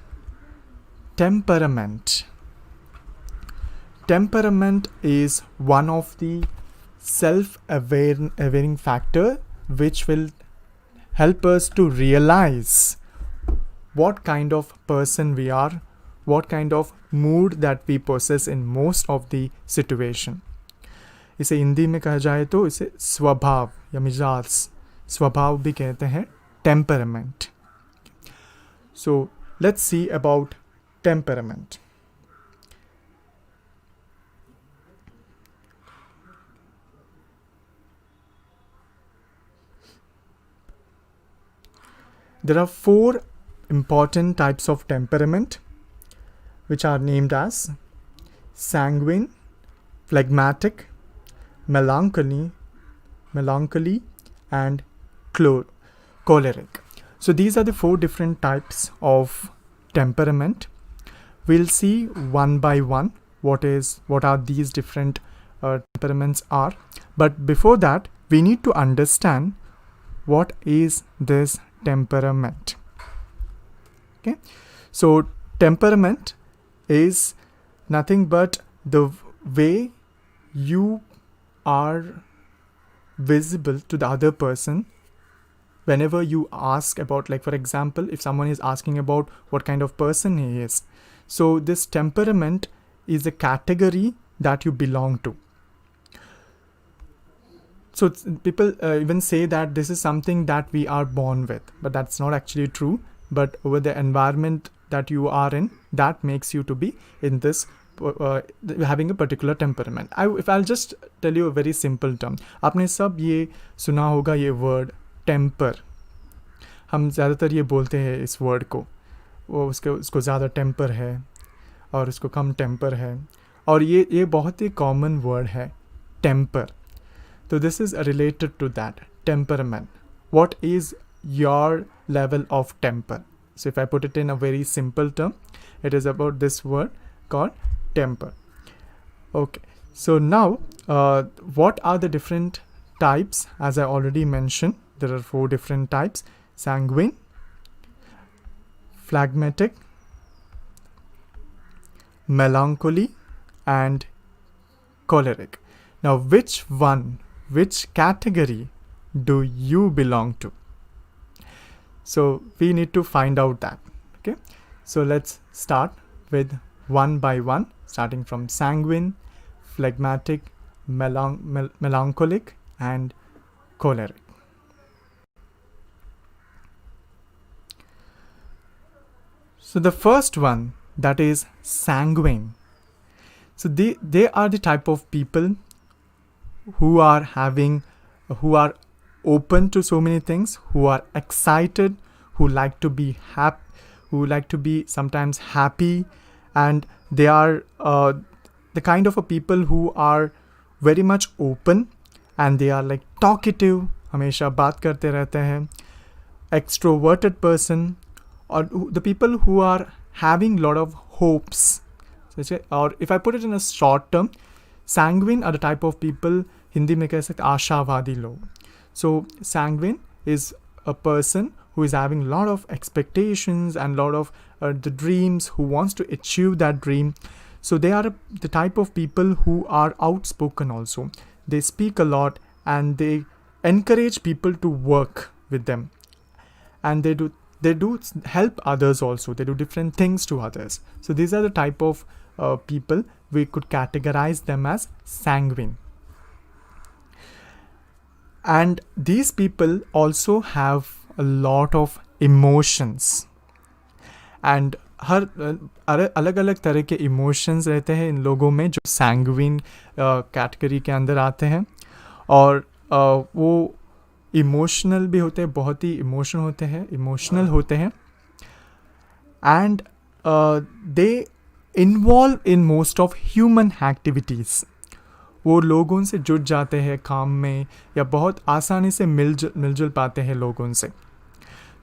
temperament. Temperament is one of the self-awareing factor which will help us to realize what kind of person we are, what kind of mood that we possess in most of the situation. इसे हिंदी में कहा जाए तो इसे स्वभाव या मिजाज, स्वभाव भी कहते हैं, temperament. So let's see about temperament. There are 4 important types of temperament which are named as sanguine, phlegmatic, melancholy and choleric. So these are the 4 different types of temperament. We'll see one by one what are these different temperaments are. But before that, we need to understand what is this temperament. Okay, so temperament is nothing but the way you are visible to the other person whenever you ask about, like for example, if someone is asking about what kind of person he is. So this temperament is a category that you belong to. So people even say that this is something that we are born with, but that's not actually true. But over the environment that you are in, that makes you to be in this having a particular temperament. If I'll just tell you a very simple term, आपने सब ये सुना होगा ये word temper. हम ज़्यादातर ये बोलते हैं इस वर्ड को, वो उसको ज़्यादा टेम्पर है और उसको कम टेम्पर है, और ये बहुत ही कॉमन वर्ड है टेम्पर. तो this is related to that temperament. What is your level of temper? So if I put it in a very simple term, it is about this word called temper. Okay, so now what are the different types? As I already mentioned, there are 4 different types: sanguine, phlegmatic, melancholy, and choleric. Now which category do you belong to? So we need to find out that. Okay, so let's start with one by one, starting from sanguine, phlegmatic, melancholic, and choleric. So the first one, that is sanguine. So they are the type of people who are open to so many things, who are excited, who like to be happy, who like to be sometimes happy, and they are the kind of a people who are very much open, and they are like talkative, हमेशा बात करते रहते हैं, extroverted person, or the people who are having lot of hopes. Or if I put it in a short term, sanguine are the type of people, Hindi में कह सकते आशावादी लोग. So sanguine is a person who is having a lot of expectations and lot of the dreams, who wants to achieve that dream. So they are the type of people who are outspoken also. They speak a lot and they encourage people to work with them. And they do help others also. They do different things to others. So these are the type of people we could categorize them as sanguine. And these people also have a lot of emotions. And हर अलग अलग तरह के emotions रहते हैं इन लोगों में जो sanguine category के अंदर आते हैं. और वो इमोशनल भी होते हैं, बहुत ही इमोशनल होते हैं. And they involve in most of human activities. वो लोगों से जुड़ जाते हैं काम में, या बहुत आसानी से मिलजुल पाते हैं लोगों से.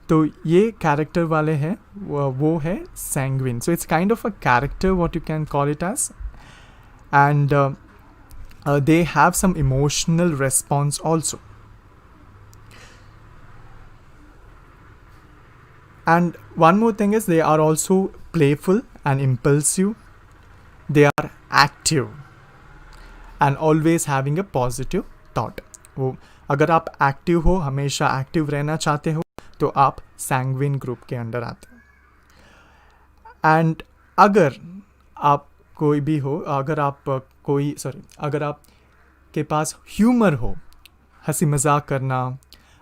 तो ये कैरेक्टर वाले हैं, वो है sanguine. So it's kind of a character what you can call it as. And they have some emotional response also. And one more thing is they are also playful and impulsive. They are active and always having a positive thought. वो अगर आप active हो, हमेशा active रहना चाहते हो, तो आप सैंग्विन ग्रुप के अंडर आते हैं. एंड अगर आप कोई भी हो, अगर आपके पास ह्यूमर हो, हंसी मजाक करना,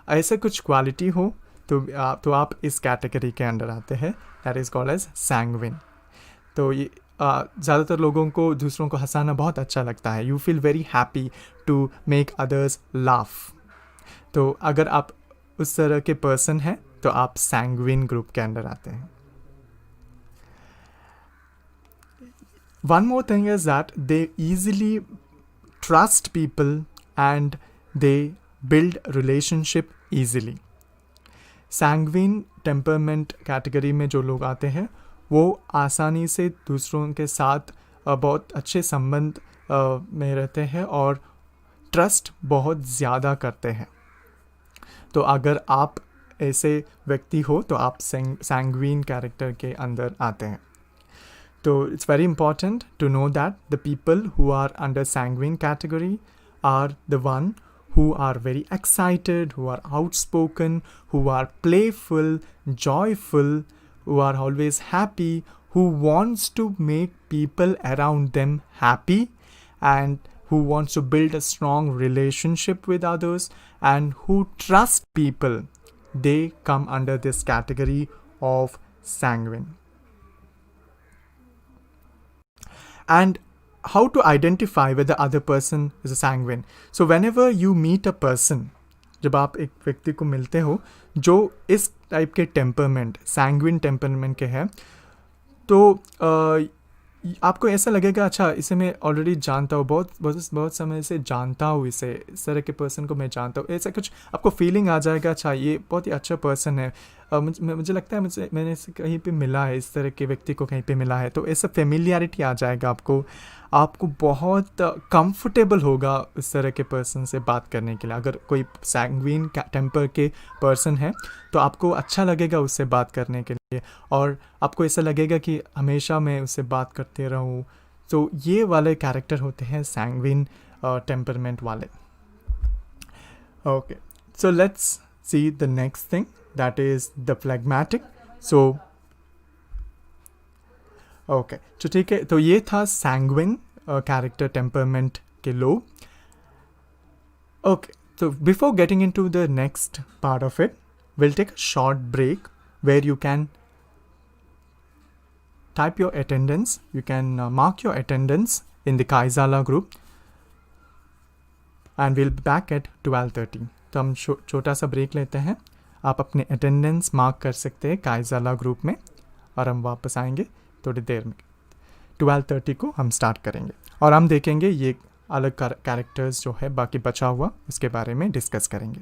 ऐसा कुछ क्वालिटी हो, तो आप इस कैटेगरी के अंडर आते हैं. That is called as sanguine. तो ये ज़्यादातर लोगों को दूसरों को हंसाना बहुत अच्छा लगता है. You feel very happy to make others laugh. तो अगर आप उस तरह के पर्सन हैं तो आप सैंग्विन ग्रुप के अंडर आते हैं. One more thing is that they easily trust people and they build relationship easily. Sanguine temperament category में जो लोग आते हैं वो आसानी से दूसरों के साथ बहुत अच्छे संबंध में रहते हैं और ट्रस्ट बहुत ज़्यादा करते हैं. तो अगर आप ऐसे व्यक्ति हो तो आप सैंग्विन कैरेक्टर के अंदर आते हैं. तो it's very important to know that the people who are under sanguine category are the one who are very excited, who are outspoken, who are playful, joyful, who are always happy, who wants to make people around them happy, and who wants to build a strong relationship with others, and who trust people. They come under this category of sanguine. And how to identify whether other person is a sanguine? So whenever you meet a person, जब आप एक व्यक्ति को मिलते हो जो इस type के टेम्परमेंट सैंग्विन टेम्परमेंट के हैं, तो आपको ऐसा लगेगा अच्छा इसे मैं ऑलरेडी जानता हूँ, बहुत समय से जानता हूँ इसे, इस तरह के पर्सन को मैं जानता हूँ, ऐसा कुछ आपको फीलिंग आ जाएगा अच्छा ये बहुत ही अच्छा पर्सन है, मुझे लगता है मैंने इसे कहीं पे मिला है, इस तरह के व्यक्ति को कहीं पे मिला है, तो ऐसा फेमिलियरिटी आ जाएगा आपको बहुत कंफर्टेबल होगा इस तरह के पर्सन से बात करने के लिए। अगर कोई सैंग्विन टेम्पर के पर्सन है तो आपको अच्छा लगेगा उससे बात करने के लिए, और आपको ऐसा लगेगा कि हमेशा मैं उससे बात करते रहूं। तो ये वाले कैरेक्टर होते हैं सैंग्विन टेम्परमेंट वाले। Okay, so let's see the next thing, that is the phlegmatic. So okay, तो ठीक है, तो ये था सैंग्विन कैरेक्टर टेम्परमेंट के लो। Okay, so before getting into the next part of it, we'll take a short break where you can type your attendance, you can mark your attendance in the Kaizala group, and we'll be back at 12:30. तो हम छोटा सा break लेते हैं, आप अपने attendance mark कर सकते हैं काइजाला ग्रुप में, और हम वापस आएंगे थोड़ी देर में। 12:30 को हम स्टार्ट करेंगे और हम देखेंगे ये अलग कैरेक्टर्स जो है बाकी बचा हुआ उसके बारे में डिस्कस करेंगे।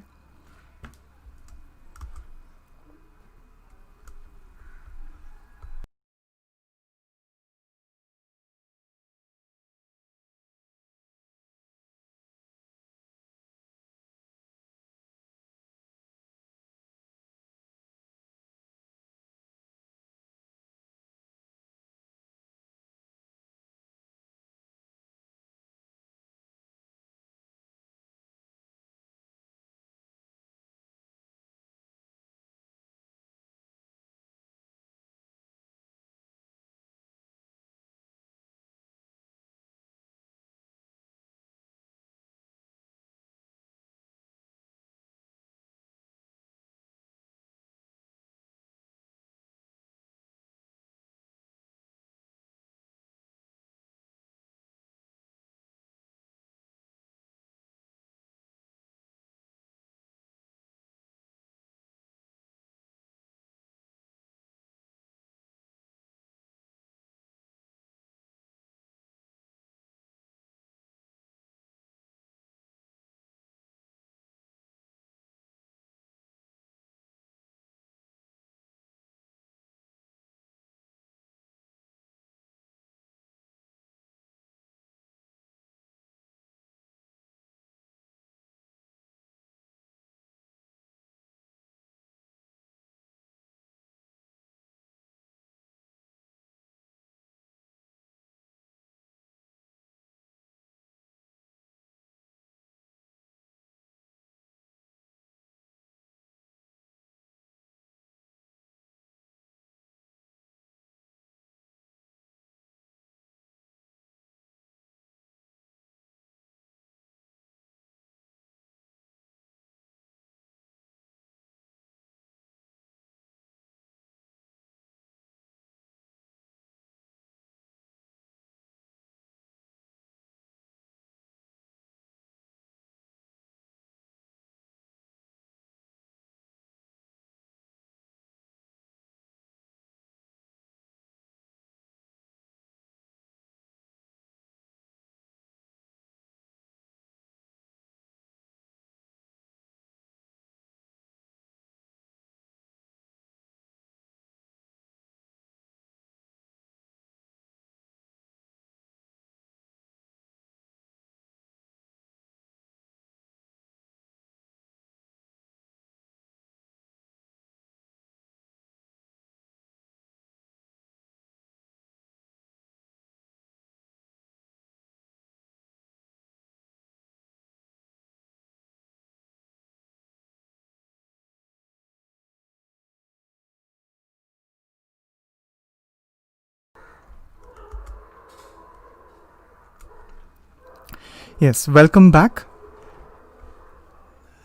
Yes, welcome back.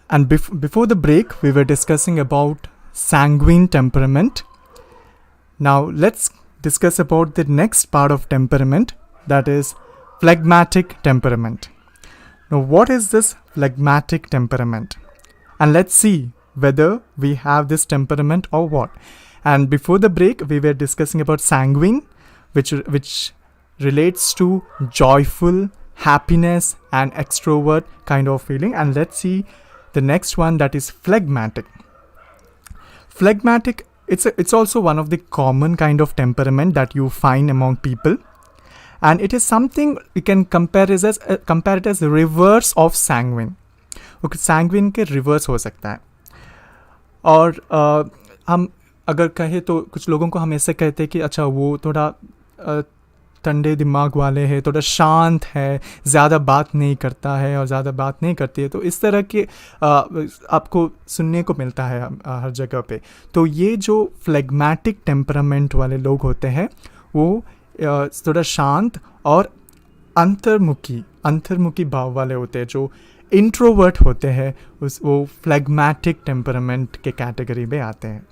And before the break, we were discussing about sanguine temperament. Now let's discuss about the next part of temperament, that is phlegmatic temperament. Now what is this phlegmatic temperament? And let's see whether we have this temperament or what. And before the break, we were discussing about sanguine, which relates to joyful, happiness, and extrovert kind of feeling. And let's see the next one, that is phlegmatic. Phlegmatic, it's also one of the common kind of temperament that you find among people, and it is something we can compare it as reverse of sanguine. Okay, sanguine के reverse हो सकता है. और हम अगर कहें तो कुछ लोगों को हम ऐसे कहते हैं कि अच्छा वो थोड़ा ठंडे दिमाग वाले हैं, थोड़ा शांत है, ज़्यादा बात नहीं करता है और ज़्यादा बात नहीं करती है. तो इस तरह के आपको सुनने को मिलता है हर जगह पे. तो ये जो फ्लेगमेटिक टेम्परामेंट वाले लोग होते हैं वो थोड़ा शांत और अंतर्मुखी भाव वाले होते हैं. जो इंट्रोवर्ट होते हैं वो फ्लेगमेटिक टेम्परामेंट के कैटेगरी में आते हैं.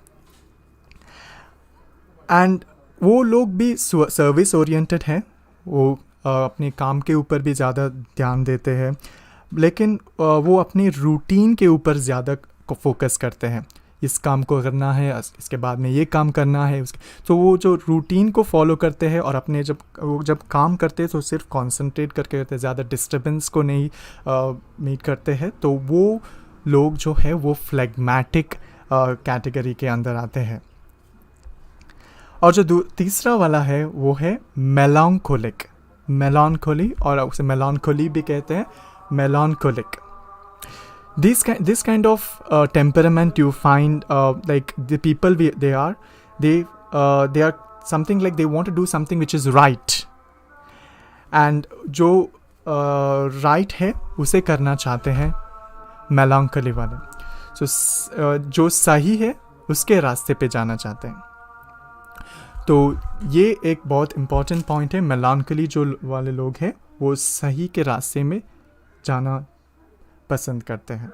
एंड वो लोग भी सर्विस ओरिएंटेड हैं, वो अपने काम के ऊपर भी ज़्यादा ध्यान देते हैं, लेकिन वो अपनी रूटीन के ऊपर ज़्यादा फोकस करते हैं. इस काम को करना है, इसके बाद में ये काम करना है, तो वो जो रूटीन को फॉलो करते हैं और अपने जब काम करते हैं तो सिर्फ कॉन्सेंट्रेट करके करते हैं, ज़्यादा डिस्टर्बेंस को नहीं मीट करते हैं. तो वो लोग जो है वो फ्लेगमेटिक कैटेगरी के अंदर आते हैं. और जो तीसरा वाला है वो है मेलांकोली, और उसे मेलांकोली भी कहते हैं, मेलांकोलिक. This kind of temperament you find like the people they are something like they want to do something which is right, and जो right है उसे करना चाहते हैं मेलांकोली वाले. So जो सही है उसके रास्ते पे जाना चाहते हैं. तो ये एक बहुत इम्पॉर्टेंट पॉइंट है. मेलांकोली जो वाले लोग हैं वो सही के रास्ते में जाना पसंद करते हैं.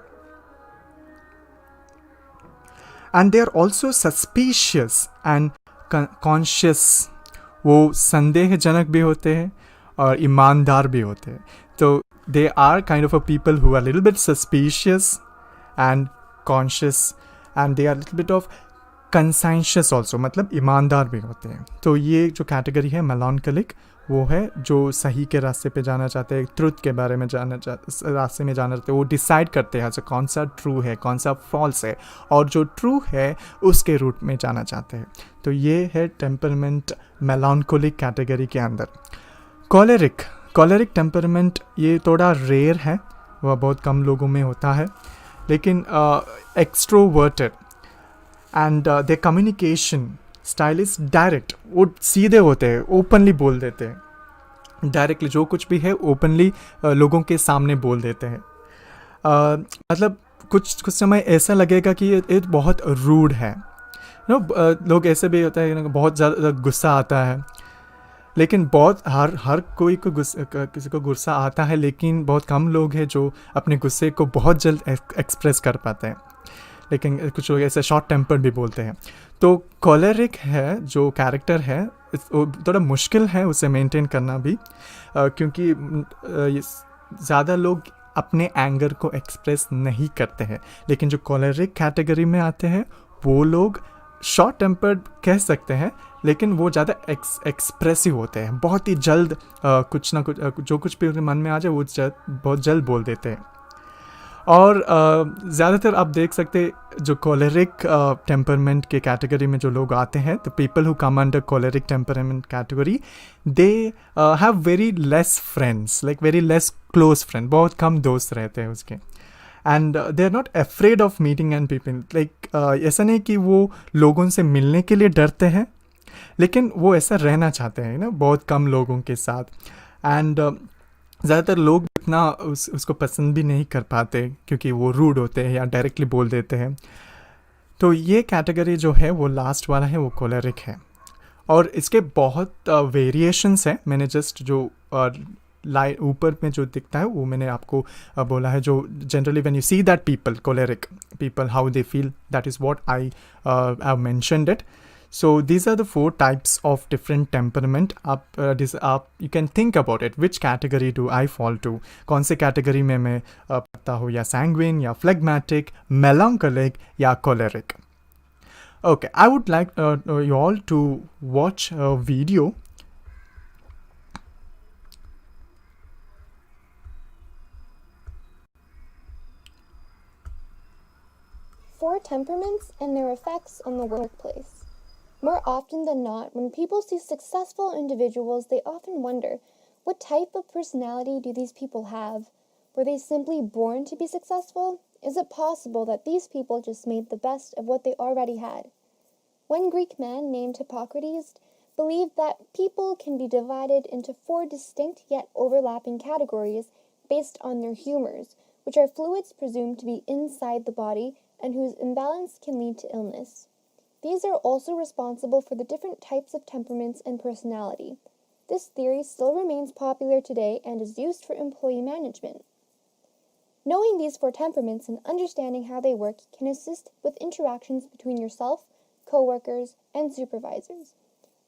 And they are also suspicious and conscious. वो संदेहजनक भी होते हैं और ईमानदार भी होते हैं. तो they are kind of a people who are little bit suspicious and conscious, and they are little bit of conscientious also, मतलब ईमानदार भी होते हैं. तो ये जो कैटेगरी है मेलांकोलिक, वो है जो सही के रास्ते पे जाना चाहते हैं, ट्रुथ के बारे में रास्ते में जाना चाहते हैं. वो डिसाइड करते हैं अच्छा कौन सा ट्रू है, कौन सा फॉल्स है, और जो ट्रू है उसके रूट में जाना चाहते हैं. तो ये है टेम्परमेंट मेलांकोलिक कैटेगरी के अंदर. कॉलेरिक टेम्परमेंट ये थोड़ा रेयर है, वह बहुत कम लोगों में होता है, लेकिन extroverted and the communication style is direct. वो सीधे होते हैं, ओपनली बोल देते हैं, डायरेक्टली जो कुछ भी है ओपनली लोगों के सामने बोल देते हैं. मतलब कुछ समय ऐसा लगेगा कि ये बहुत रूड है. लोग ऐसे भी होता है, बहुत ज़्यादा गुस्सा आता है, लेकिन बहुत हर कोई को किसी को गुस्सा आता है, लेकिन बहुत कम लोग हैं जो अपने गुस्से को बहुत जल्द एक्सप्रेस कर पाते हैं. लेकिन कुछ लोग ऐसे शॉर्ट टेम्पर भी बोलते हैं. तो कॉलेरिक है जो कैरेक्टर है, थोड़ा मुश्किल है उसे मेंटेन करना भी, क्योंकि ज़्यादा लोग अपने एंगर को एक्सप्रेस नहीं करते हैं. लेकिन जो कॉलेरिक कैटेगरी में आते हैं वो लोग शॉर्ट टेम्पर्ड कह सकते हैं, लेकिन वो ज़्यादा एक्सप्रेसिव होते हैं. बहुत ही जल्द कुछ ना कुछ जो कुछ भी उनके मन में आ जाए वो बहुत जल्द बोल देते हैं. और ज़्यादातर आप देख सकते जो कॉलेरिक टेम्परमेंट के कैटेगरी में जो लोग आते हैं, the people who come under choleric temperament category, they have very less friends, like very less close friend. बहुत कम दोस्त रहते हैं उसके. And they are not afraid of meeting and people. Like ऐसा नहीं कि वो लोगों से मिलने के लिए डरते हैं, लेकिन वो ऐसा रहना चाहते हैं ना बहुत कम लोगों के साथ. एंड ज़्यादातर लोग इतना उसको पसंद भी नहीं कर पाते क्योंकि वो रूड होते हैं या डायरेक्टली बोल देते हैं. तो ये कैटेगरी जो है वो लास्ट वाला है, वो कॉलेरिक है. और इसके बहुत वेरिएशंस हैं. मैंने जस्ट जो ऊपर में जो दिखता है वो मैंने आपको बोला है. जो generally when you see that people, choleric people, how they feel, that is what I have mentioned it. So these are the 4 types of different temperament. You can think about it, which category do I fall to? कौन से category में मैं पड़ता हूँ, या sanguine, या phlegmatic, melancholic, या choleric? Okay, I would like you all to watch a video. Four temperaments and their effects on the workplace. More often than not, when people see successful individuals, they often wonder, what type of personality do these people have? Were they simply born to be successful? Is it possible that these people just made the best of what they already had? One Greek man named Hippocrates believed that people can be divided into 4 distinct yet overlapping categories based on their humors, which are fluids presumed to be inside the body and whose imbalance can lead to illness. These are also responsible for the different types of temperaments and personality. This theory still remains popular today and is used for employee management. Knowing these 4 temperaments and understanding how they work can assist with interactions between yourself, coworkers, and supervisors.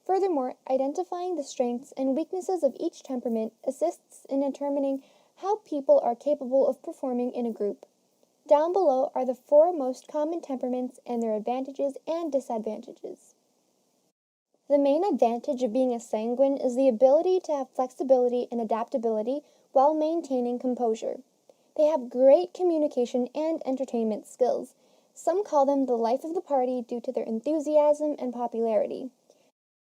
Furthermore, identifying the strengths and weaknesses of each temperament assists in determining how people are capable of performing in a group. Down below are the 4 most common temperaments and their advantages and disadvantages. The main advantage of being a sanguine is the ability to have flexibility and adaptability while maintaining composure. They have great communication and entertainment skills. Some call them the life of the party due to their enthusiasm and popularity.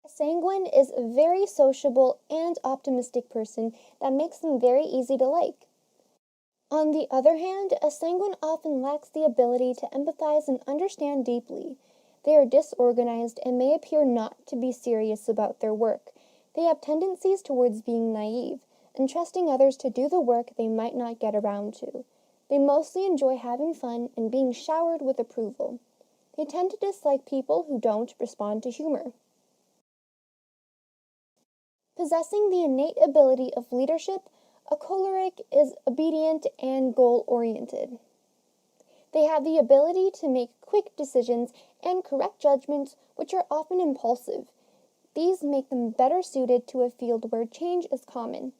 A sanguine is a very sociable and optimistic person that makes them very easy to like. On the other hand, a sanguine often lacks the ability to empathize and understand deeply. They are disorganized and may appear not to be serious about their work. They have tendencies towards being naive and trusting others to do the work they might not get around to. They mostly enjoy having fun and being showered with approval. They tend to dislike people who don't respond to humor. Possessing the innate ability of leadership, a choleric is obedient and goal-oriented. They have the ability to make quick decisions and correct judgments, which are often impulsive. These make them better suited to a field where change is common.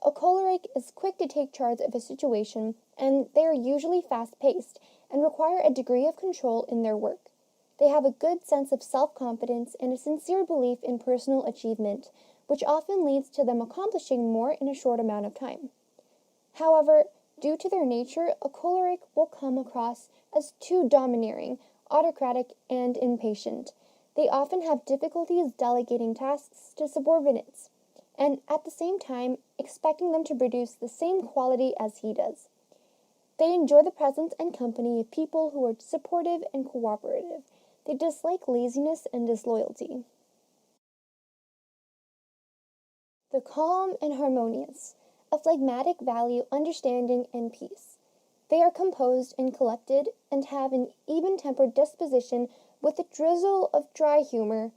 A choleric is quick to take charge of a situation, and they are usually fast-paced and require a degree of control in their work. They have a good sense of self-confidence and a sincere belief in personal achievement, which often leads to them accomplishing more in a short amount of time. However, due to their nature, a choleric will come across as too domineering, autocratic, and impatient. They often have difficulties delegating tasks to subordinates, and at the same time expecting them to produce the same quality as he does. They enjoy the presence and company of people who are supportive and cooperative. They dislike laziness and disloyalty. The calm and harmonious. A phlegmatic value understanding and peace. They are composed and collected and have an even-tempered disposition with a drizzle of dry humor.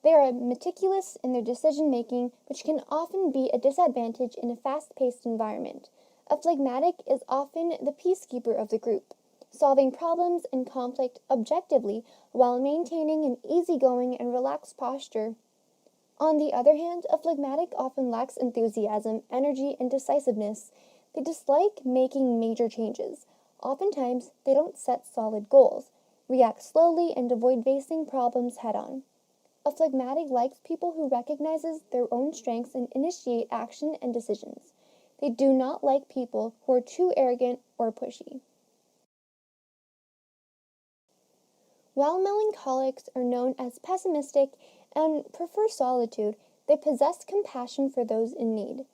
They are meticulous in their decision-making, which can often be a disadvantage in a fast-paced environment. A phlegmatic is often the peacekeeper of the group, solving problems and conflict objectively while maintaining an easygoing and relaxed posture. On the other hand, a phlegmatic often lacks enthusiasm, energy, and decisiveness. They dislike making major changes. Oftentimes, they don't set solid goals, react slowly, and avoid facing problems head-on. A phlegmatic likes people who recognizes their own strengths and initiate action and decisions. They do not like people who are too arrogant or pushy. While melancholics are known as pessimistic and prefer solitude, they possess compassion for those in need.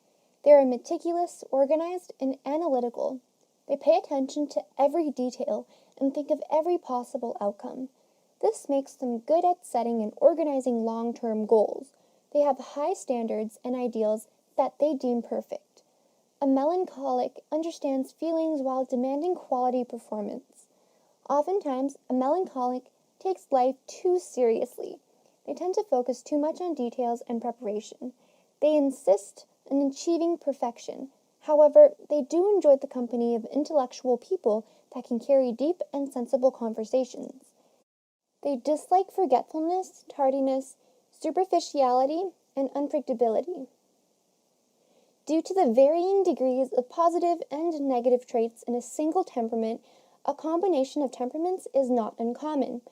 They are meticulous, organized, and analytical. They pay attention to every detail and think of every possible outcome. This makes them good at setting and organizing long-term goals. They have high standards and ideals that they deem perfect. A melancholic understands feelings while demanding quality performance. Oftentimes, a melancholic takes life too seriously. They tend to focus too much on details and preparation. They insist on achieving perfection. However, they do enjoy the company of intellectual people that can carry deep and sensible conversations. They dislike forgetfulness, tardiness, superficiality, and unpredictability. Due to the varying degrees of positive and negative traits in a single temperament, a combination of temperaments is not uncommon.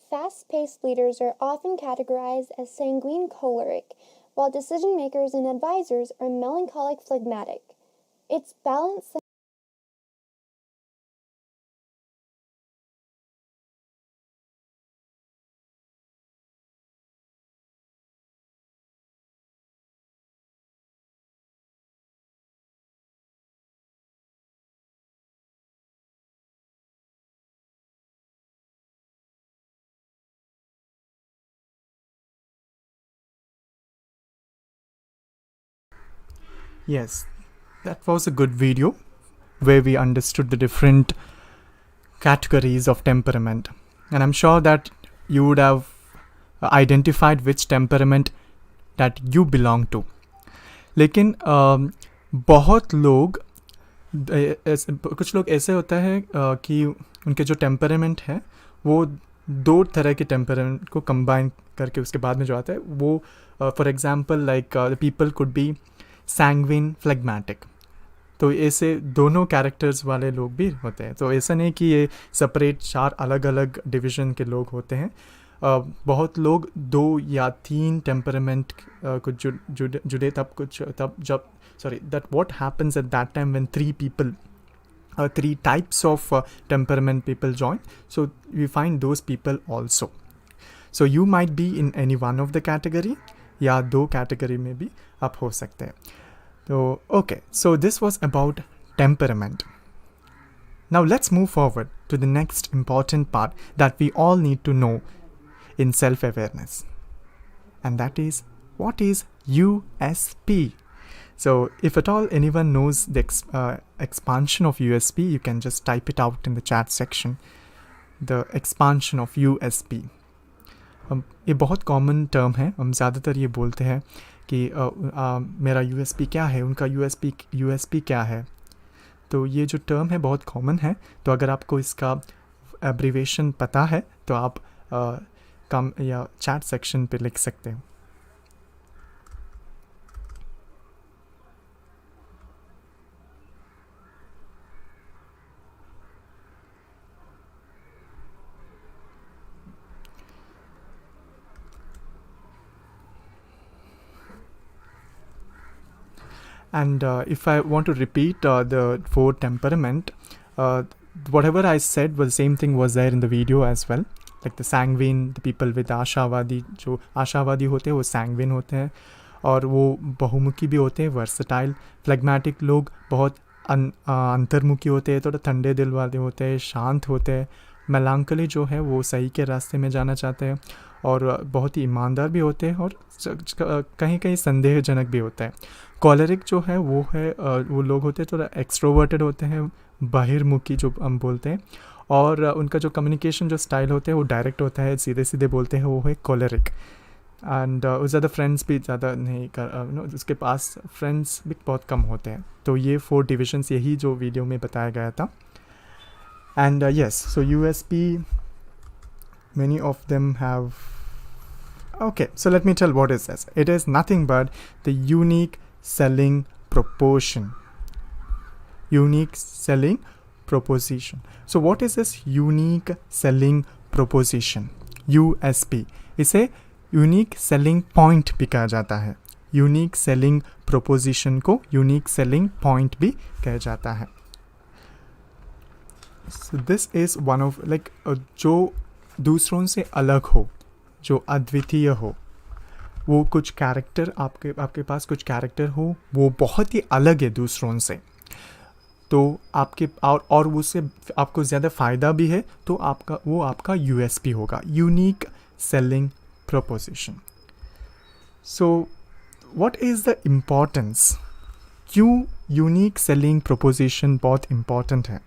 Fast-paced leaders are often categorized as sanguine choleric, while decision-makers and advisors are melancholic phlegmatic. It's balance. Yes, that was a good video where we understood the different categories of temperament. And I'm sure that you would have identified which temperament that you belong to. लेकिन बहुत लोग कुछ लोग ऐसे होता है कि उनके जो टेम्परामेंट है वो दो तरह के टेम्परामेंट को कंबाइन करके उसके बाद में जो आता है वो for example like the people could be sanguine phlegmatic. तो ऐसे दोनों कैरेक्टर्स वाले लोग भी होते हैं. तो ऐसा नहीं कि ये सेपरेट 4 अलग अलग डिवीज़न के लोग होते हैं. बहुत लोग 2 या 3 टेम्परामेंट को जुड़े तब जब that what happens at that time when 3 types of temperament people join. So we find those people also. So you might be in any one of the category या 2 category में भी आप हो सकते हैं. So okay, so this was about temperament. Now let's move forward to the next important part that we all need to know in self-awareness, and that is what is USP. So if at all anyone knows the expansion of USP, you can just type it out in the chat section. The expansion of USP. ये बहुत common term है. हम ज़्यादातर ये बोलते हैं कि मेरा USP क्या है, उनका USP क्या है. तो ये जो टर्म है बहुत कॉमन है. तो अगर आपको इसका एब्रीवेशन पता है तो आप कम या चैट सेक्शन पे लिख सकते हो. And if I want to repeat the 4 temperament, whatever I said was the same thing was there in the video as well. Like the sanguine, the people with आशावादी, जो आशावादी होते हैं वो sanguine होते हैं और वो बहुमुखी भी होते हैं, versatile. phlegmatic लोग बहुत अंतर्मुखी होते हैं, थोड़ा ठंडे दिल वाले होते हैं, शांत होते हैं. melancholy जो है वो सही के रास्ते में जाना चाहते हैं और बहुत ही ईमानदार भी होते हैं और कहीं कहीं संदेहजनक भी होता है. कॉलरिक जो है वो लोग होते हैं थोड़ा एक्सट्रोवर्टेड होते हैं, बहिर्मुखी जो हम बोलते हैं, और उनका जो कम्युनिकेशन जो स्टाइल होता है वो डायरेक्ट होता है, सीधे सीधे बोलते हैं, वो है कॉलरिक. एंड ज़्यादा फ्रेंड्स भी ज़्यादा नहीं उसके पास फ्रेंड्स भी बहुत कम होते हैं. तो ये 4 डिविजन्स यही जो वीडियो में बताया गया था. And yes, so USP, many of them have. Okay, so let me tell what it says. It is nothing but the unique selling proposition. Unique selling proposition. So what is this unique selling proposition? USP. इसे unique selling point भी कहा जाता है. Unique selling proposition को unique selling point भी कहा जाता है. So this is one of like जो दूसरों से अलग हो, जो अद्वितीय हो, वो कुछ कैरेक्टर आपके पास कुछ कैरेक्टर हो वो बहुत ही अलग है दूसरों से. तो आपके और उससे आपको ज़्यादा फ़ायदा भी है, तो आपका USP होगा, unique selling proposition. So what is the importance? क्यों यूनिक सेलिंग प्रोपोजिशन बहुत इम्पॉर्टेंट है?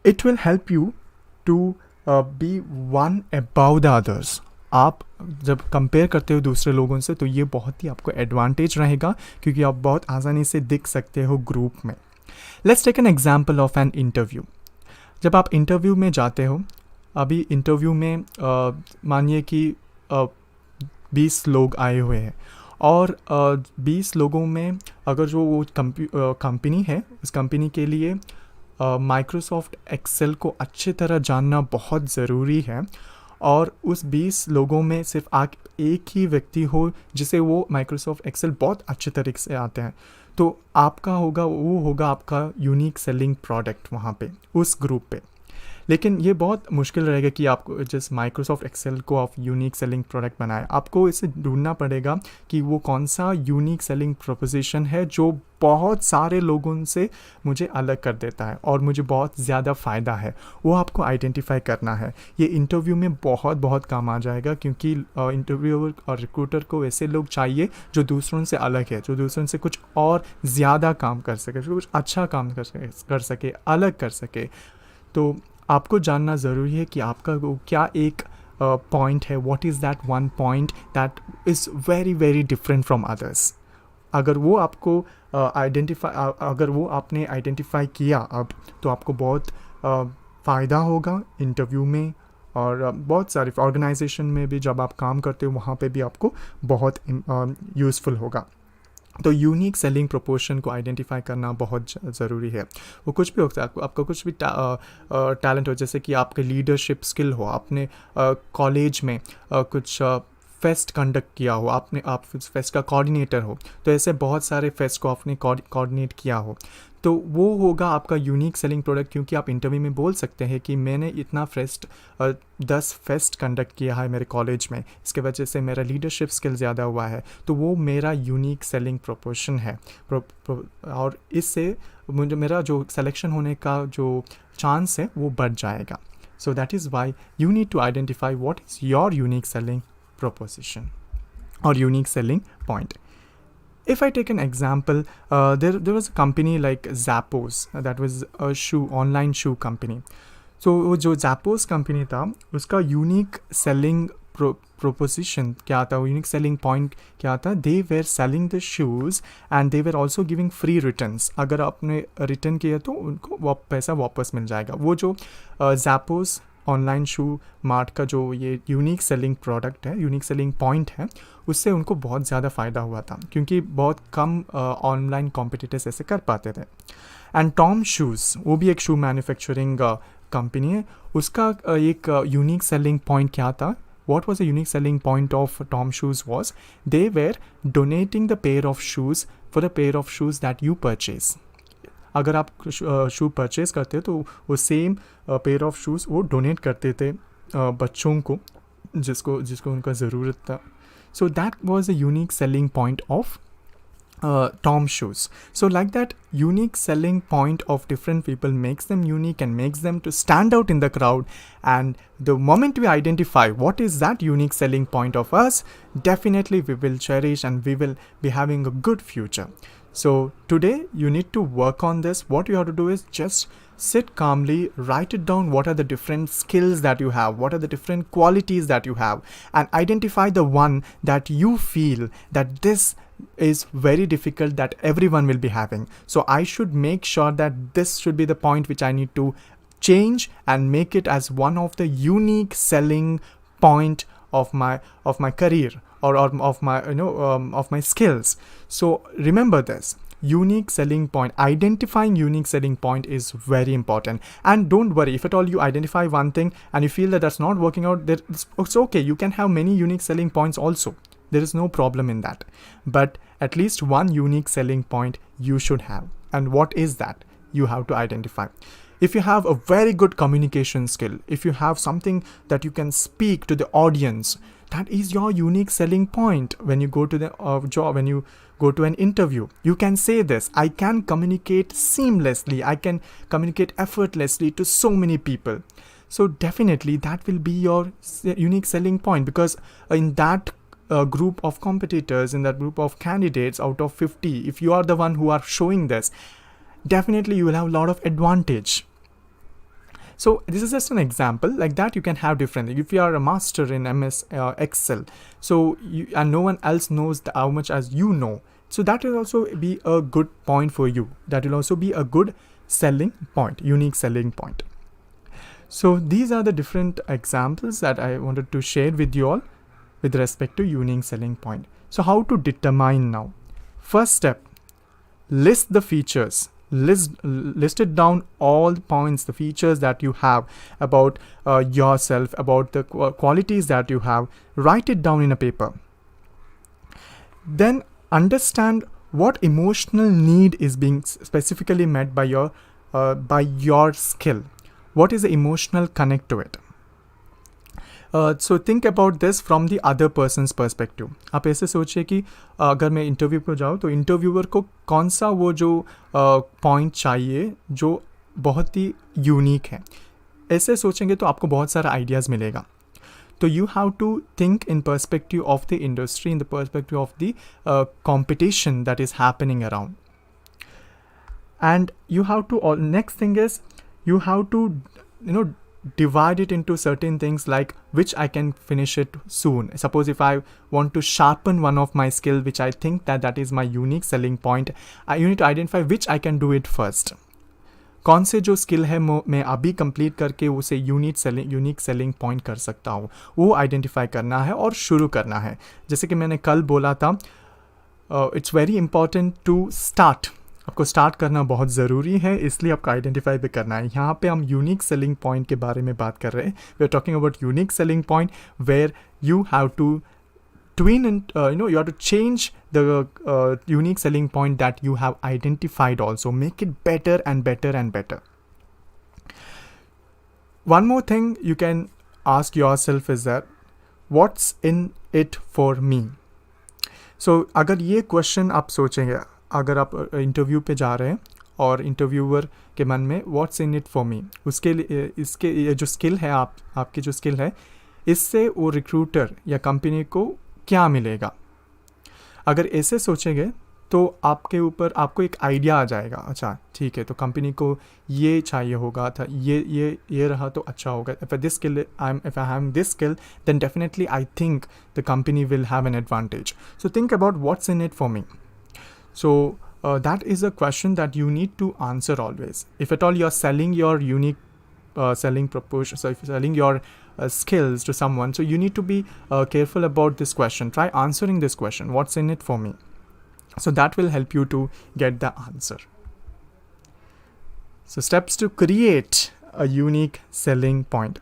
It will help you to be one above the others. आप जब कंपेयर करते हो दूसरे लोगों से तो ये बहुत ही आपको एडवांटेज रहेगा क्योंकि आप बहुत आसानी से दिख सकते हो ग्रुप में. Let's take an example of an interview. जब आप इंटरव्यू में जाते हो अभी इंटरव्यू में मानिए कि 20 लोग आए हुए हैं और 20 लोगों में अगर जो वो कंपनी है, उस कंपनी के लिए माइक्रोसॉफ्ट एक्सेल को अच्छी तरह जानना बहुत ज़रूरी है और उस 20 लोगों में सिर्फ आप एक ही व्यक्ति हो जिसे वो माइक्रोसॉफ्ट एक्सेल बहुत अच्छे तरीके से आते हैं, तो आपका होगा आपका यूनिक सेलिंग प्रोडक्ट वहाँ पे उस ग्रुप पे। लेकिन ये बहुत मुश्किल रहेगा कि आपको जिस माइक्रोसॉफ्ट एक्सेल को आप यूनिक सेलिंग प्रोडक्ट बनाए, आपको इसे ढूंढना पड़ेगा कि वो कौन सा यूनिक सेलिंग प्रोपोजिशन है जो बहुत सारे लोगों से मुझे अलग कर देता है और मुझे बहुत ज़्यादा फ़ायदा है, वो आपको आइडेंटिफाई करना है। ये इंटरव्यू में बहुत काम आ जाएगा क्योंकि इंटरव्यूअर और रिक्रूटर को ऐसे लोग चाहिए जो दूसरों से अलग है, जो दूसरों से कुछ और ज़्यादा काम कर सके, कुछ अच्छा काम कर सके, अलग कर सके। तो आपको जानना ज़रूरी है कि आपका वो क्या एक पॉइंट है, what is that one point that is very different from others. अगर वो आपको अगर वो आपने आइडेंटिफाई किया अब, तो आपको बहुत फ़ायदा होगा इंटरव्यू में और बहुत सारे ऑर्गेनाइजेशन में भी जब आप काम करते हो वहाँ पे भी आपको बहुत यूज़फुल होगा। तो यूनिक सेलिंग प्रोपोर्शन को आइडेंटिफाई करना बहुत ज़रूरी है। वो कुछ भी हो सकता है, आपका कुछ भी टैलेंट हो, जैसे कि आपके लीडरशिप स्किल हो, आपने कॉलेज में कुछ फेस्ट कंडक्ट किया हो, आप फेस्ट का कोऑर्डिनेटर हो, तो ऐसे बहुत सारे फेस्ट को आपने कोऑर्डिनेट किया हो, तो वो होगा आपका यूनिक सेलिंग प्रोडक्ट। क्योंकि आप इंटरव्यू में बोल सकते हैं कि मैंने इतना 10 फेस्ट कंडक्ट किया है मेरे कॉलेज में, इसके वजह से मेरा लीडरशिप स्किल ज़्यादा हुआ है, तो वो मेरा यूनिक सेलिंग प्रोपोर्शन है और इससे मुझे मेरा जो सिलेक्शन होने का जो चांस है वो बढ़ जाएगा। So that is why you need to identify what is your unique selling proposition or unique selling point. If I take an example, there was a company like Zappos that was a online shoe company. So जो Zappos company था उसका unique selling proposition क्या था, unique selling point क्या था, they were selling the shoes and they were also giving free returns. अगर आपने return किया तो उनको पैसा वापस मिल जाएगा। वो जो Zappos ऑनलाइन शू मार्ट का जो ये यूनिक सेलिंग प्रोडक्ट है, यूनिक सेलिंग पॉइंट है, उससे उनको बहुत ज़्यादा फ़ायदा हुआ था क्योंकि बहुत कम ऑनलाइन कॉम्पिटिटर्स ऐसे कर पाते थे। एंड टॉम शूज़, वो भी एक शू मैन्युफैक्चरिंग कंपनी है, उसका एक यूनिक सेलिंग पॉइंट क्या था, what was the unique selling point of Tom shoes was they were donating the pair of shoes for the pair of shoes that you purchase. अगर आप शू परचेज़ करते हो तो वो सेम पेयर ऑफ शूज़ वो donate करते थे बच्चों को जिसको उनका ज़रूरत था। So that was a unique selling point of Tom shoes. So like that, unique selling point of different people makes them unique and makes them to stand out in the crowd. And the moment we identify what is that unique selling point of us, definitely we will cherish and we will be having a good future. So today you need to work on this. What you have to do is just sit calmly, write it down, what are the different skills that you have, what are the different qualities that you have, and identify the one that you feel that this is very difficult that everyone will be having. So I should make sure that this should be the point which I need to change and make it as one of the unique selling point of my career or of my of my skills. So remember this. Unique selling point, identifying unique selling point is very important. And don't worry, if at all you identify one thing and you feel that that's not working out, it's okay. You can have many unique selling points also. There is no problem in that. But at least one unique selling point you should have. And what is that? You have to identify. If you have a very good communication skill, if you have something that you can speak to the audience, that is your unique selling point. When you go to the job, when you go to an interview, you can say this: I can communicate seamlessly, I can communicate effortlessly to so many people. So definitely that will be your unique selling point, because in that group of competitors, in that group of candidates out of 50, if you are the one who are showing this, definitely you will have a lot of advantage. So this is just an example. Like that you can have different. If you are a master in MS Excel, so and no one else knows how much as you know, so that will also be a good point for you. That will also be a good selling point, unique selling point. So these are the different examples that I wanted to share with you all with respect to unique selling point. So how to determine now? First step, list the features. List it down, all the points, the features that you have about yourself, about the qualities that you have. Write it down in a paper. Then understand what emotional need is being specifically met by your skill. What is the emotional connect to it? So think about this from the other person's perspective. आप ऐसे सोचिए कि अगर मैं interview पर जाऊँ तो interviewer को कौन सा वो जो पॉइंट चाहिए जो बहुत ही यूनिक है. ऐसे सोचेंगे तो आपको बहुत सारा आइडियाज़ मिलेगा. तो you have to think in perspective of the industry, in the perspective of the competition that is happening around. And you have to, next thing is, you have to, divide it into certain things like which I can finish it soon. Suppose if I want to sharpen one of my skill, which I think that is my unique selling point, you need to identify which I can do it first. कौन से जो skill है मैं अभी complete करके उसे unique selling point कर सकता हूँ, वो आइडेंटिफाई करना है और शुरू करना है. जैसे कि मैंने कल बोला था, it's very important to start. आपको स्टार्ट करना बहुत ज़रूरी है, इसलिए आपको आइडेंटिफाई भी करना है. यहाँ पे हम यूनिक सेलिंग पॉइंट के बारे में बात कर रहे हैं. We are talking about unique selling point where you have to twin and you have to change the unique selling point that you have identified. Also make it better and better and better. One more thing you can ask yourself is that what's in it for me. So अगर ये question आप सोचेंगे, अगर आप interview पे जा रहे हैं और इंटरव्यूअर के मन में what's in it for me, उसके लिए इसके ये जो स्किल है, आपकी जो स्किल है, इससे वो रिक्रूटर या कंपनी को क्या मिलेगा. अगर ऐसे सोचेंगे तो आपको एक आइडिया आ जाएगा. अच्छा ठीक है, तो कंपनी को ये चाहिए होगा था, ये रहा तो अच्छा होगा. if I have this skill, then definitely I think the company will have an advantage. So think about what's in it for me. So that is a question that you need to answer always. If at all you're selling your unique selling proposition, so if you're selling your skills to someone, so you need to be careful about this question. Try answering this question, what's in it for me? So that will help you to get the answer. So steps to create a unique selling point.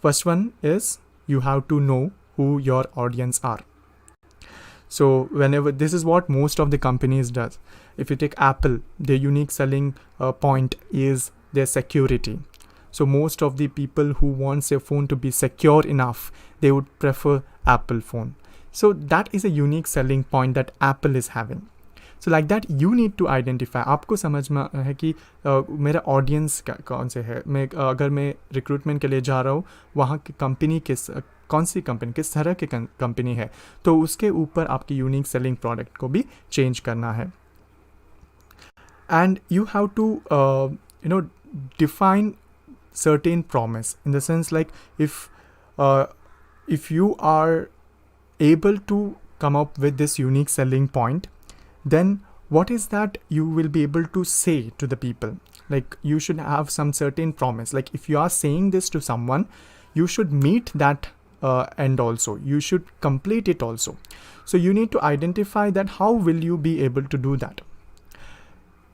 First one is you have to know who your audience are. So whenever, this is what most of the companies does. If you take Apple, their unique selling point is their security. So most of the people who want their phone to be secure enough, they would prefer Apple phone. So that is a unique selling point that Apple is having. So like that you need to identify. आपको समझ में है कि मेरा audience कौन से है. अगर मैं रिक्रूटमेंट के लिए जा रहा हूँ, वहाँ की कंपनी कौन सी कंपनी, किस तरह की कंपनी है, तो उसके ऊपर आपकी यूनिक सेलिंग प्रोडक्ट को भी चेंज करना है. And you have to define certain promise, in the sense like if you are able to come up with this unique selling point, then what is that you will be able to say to the people. Like you should have some certain promise. Like if you are saying this to someone, you should meet that end also. You should complete it also. So you need to identify that how will you be able to do that.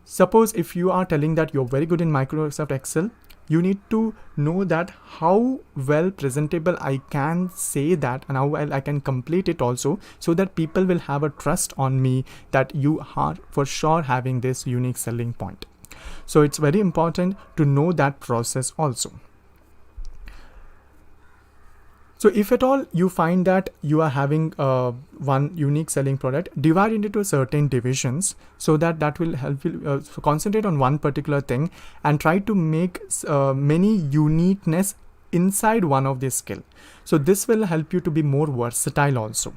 Suppose if you are telling that you're very good in Microsoft Excel, you need to know that how well presentable I can say that and how well I can complete it also, so that people will have a trust on me that you are for sure having this unique selling point. So it's very important to know that process also. So if at all you find that you are having one unique selling product, divide it into certain divisions, so that will help you concentrate on one particular thing and try to make many uniqueness inside one of this skill. So this will help you to be more versatile also.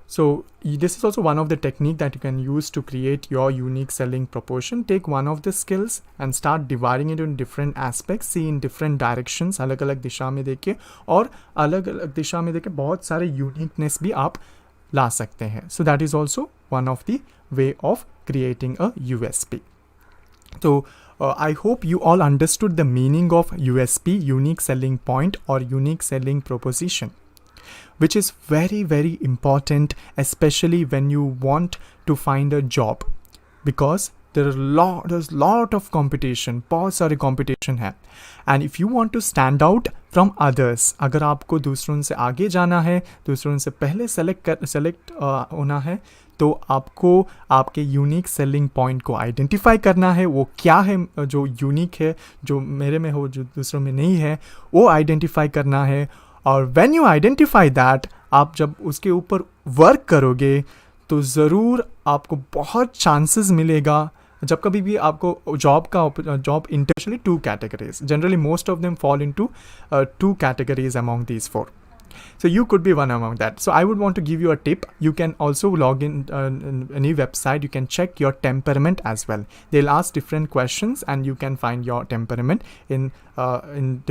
So this is also one of the technique that you can use to create your unique selling proposition. Take one of the skills and start dividing it in different aspects, see in different directions, अलग अलग दिशा में देखे, और अलग अलग दिशा में देखे बहुत सारे uniqueness भी आप ला सकते हैं. So that is also one of the way of creating a USP. So I hope you all understood the meaning of USP, unique selling point, or unique selling proposition, which is very, very important, especially when you want to find a job, because there's lot of competition, बहुत सारे competition है. And if you want to stand out from others, अगर आपको दूसरों से आगे जाना है, दूसरों से पहले select होना है, तो आपको आपके यूनिक सेलिंग पॉइंट को आइडेंटिफाई करना है. वो क्या है जो यूनिक है, जो मेरे में हो, जो दूसरों में नहीं है, वो आइडेंटिफाई करना है. और व्हेन यू आइडेंटिफाई दैट, आप जब उसके ऊपर वर्क करोगे तो ज़रूर आपको बहुत चांसेस मिलेगा. जब कभी भी आपको job intentionally 2 categories, generally most of them fall into 2 categories among these 4. So you could be one among that. So I would want to give you a tip. You can also log in any website. You can check your temperament as well. They'll ask different questions, and you can find your temperament in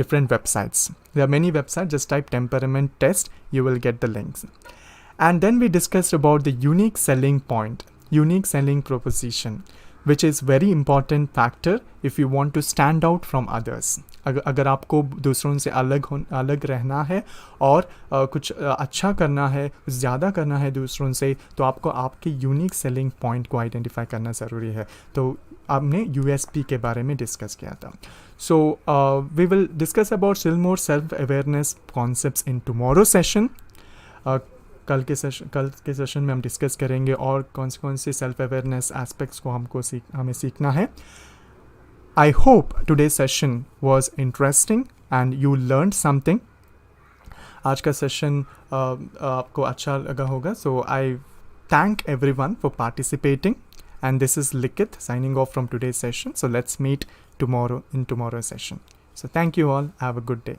different websites. There are many websites. Just type temperament test. You will get the links. And then we discussed about the unique selling point, unique selling proposition, which is very important factor if you want to stand out from others. अगर आपको दूसरों से अलग रहना है और कुछ अच्छा करना है, कुछ ज़्यादा करना है दूसरों से, तो आपको आपके यूनिक सेलिंग पॉइंट को आइडेंटिफाई करना ज़रूरी है. तो आपने USP के बारे में डिस्कस किया था. So we will discuss about still more self awareness concepts in tomorrow session. कल के सेशन में हम डिस्कस करेंगे और कौन से सेल्फ अवेयरनेस एस्पेक्ट्स को हमें सीखना है. I hope today's session was interesting and you learned something. आज का सेशन आपको अच्छा लगा होगा. So I thank everyone for participating, and this is Likith signing off from today's session. So let's meet tomorrow in tomorrow's session. So thank you all. Have a good day.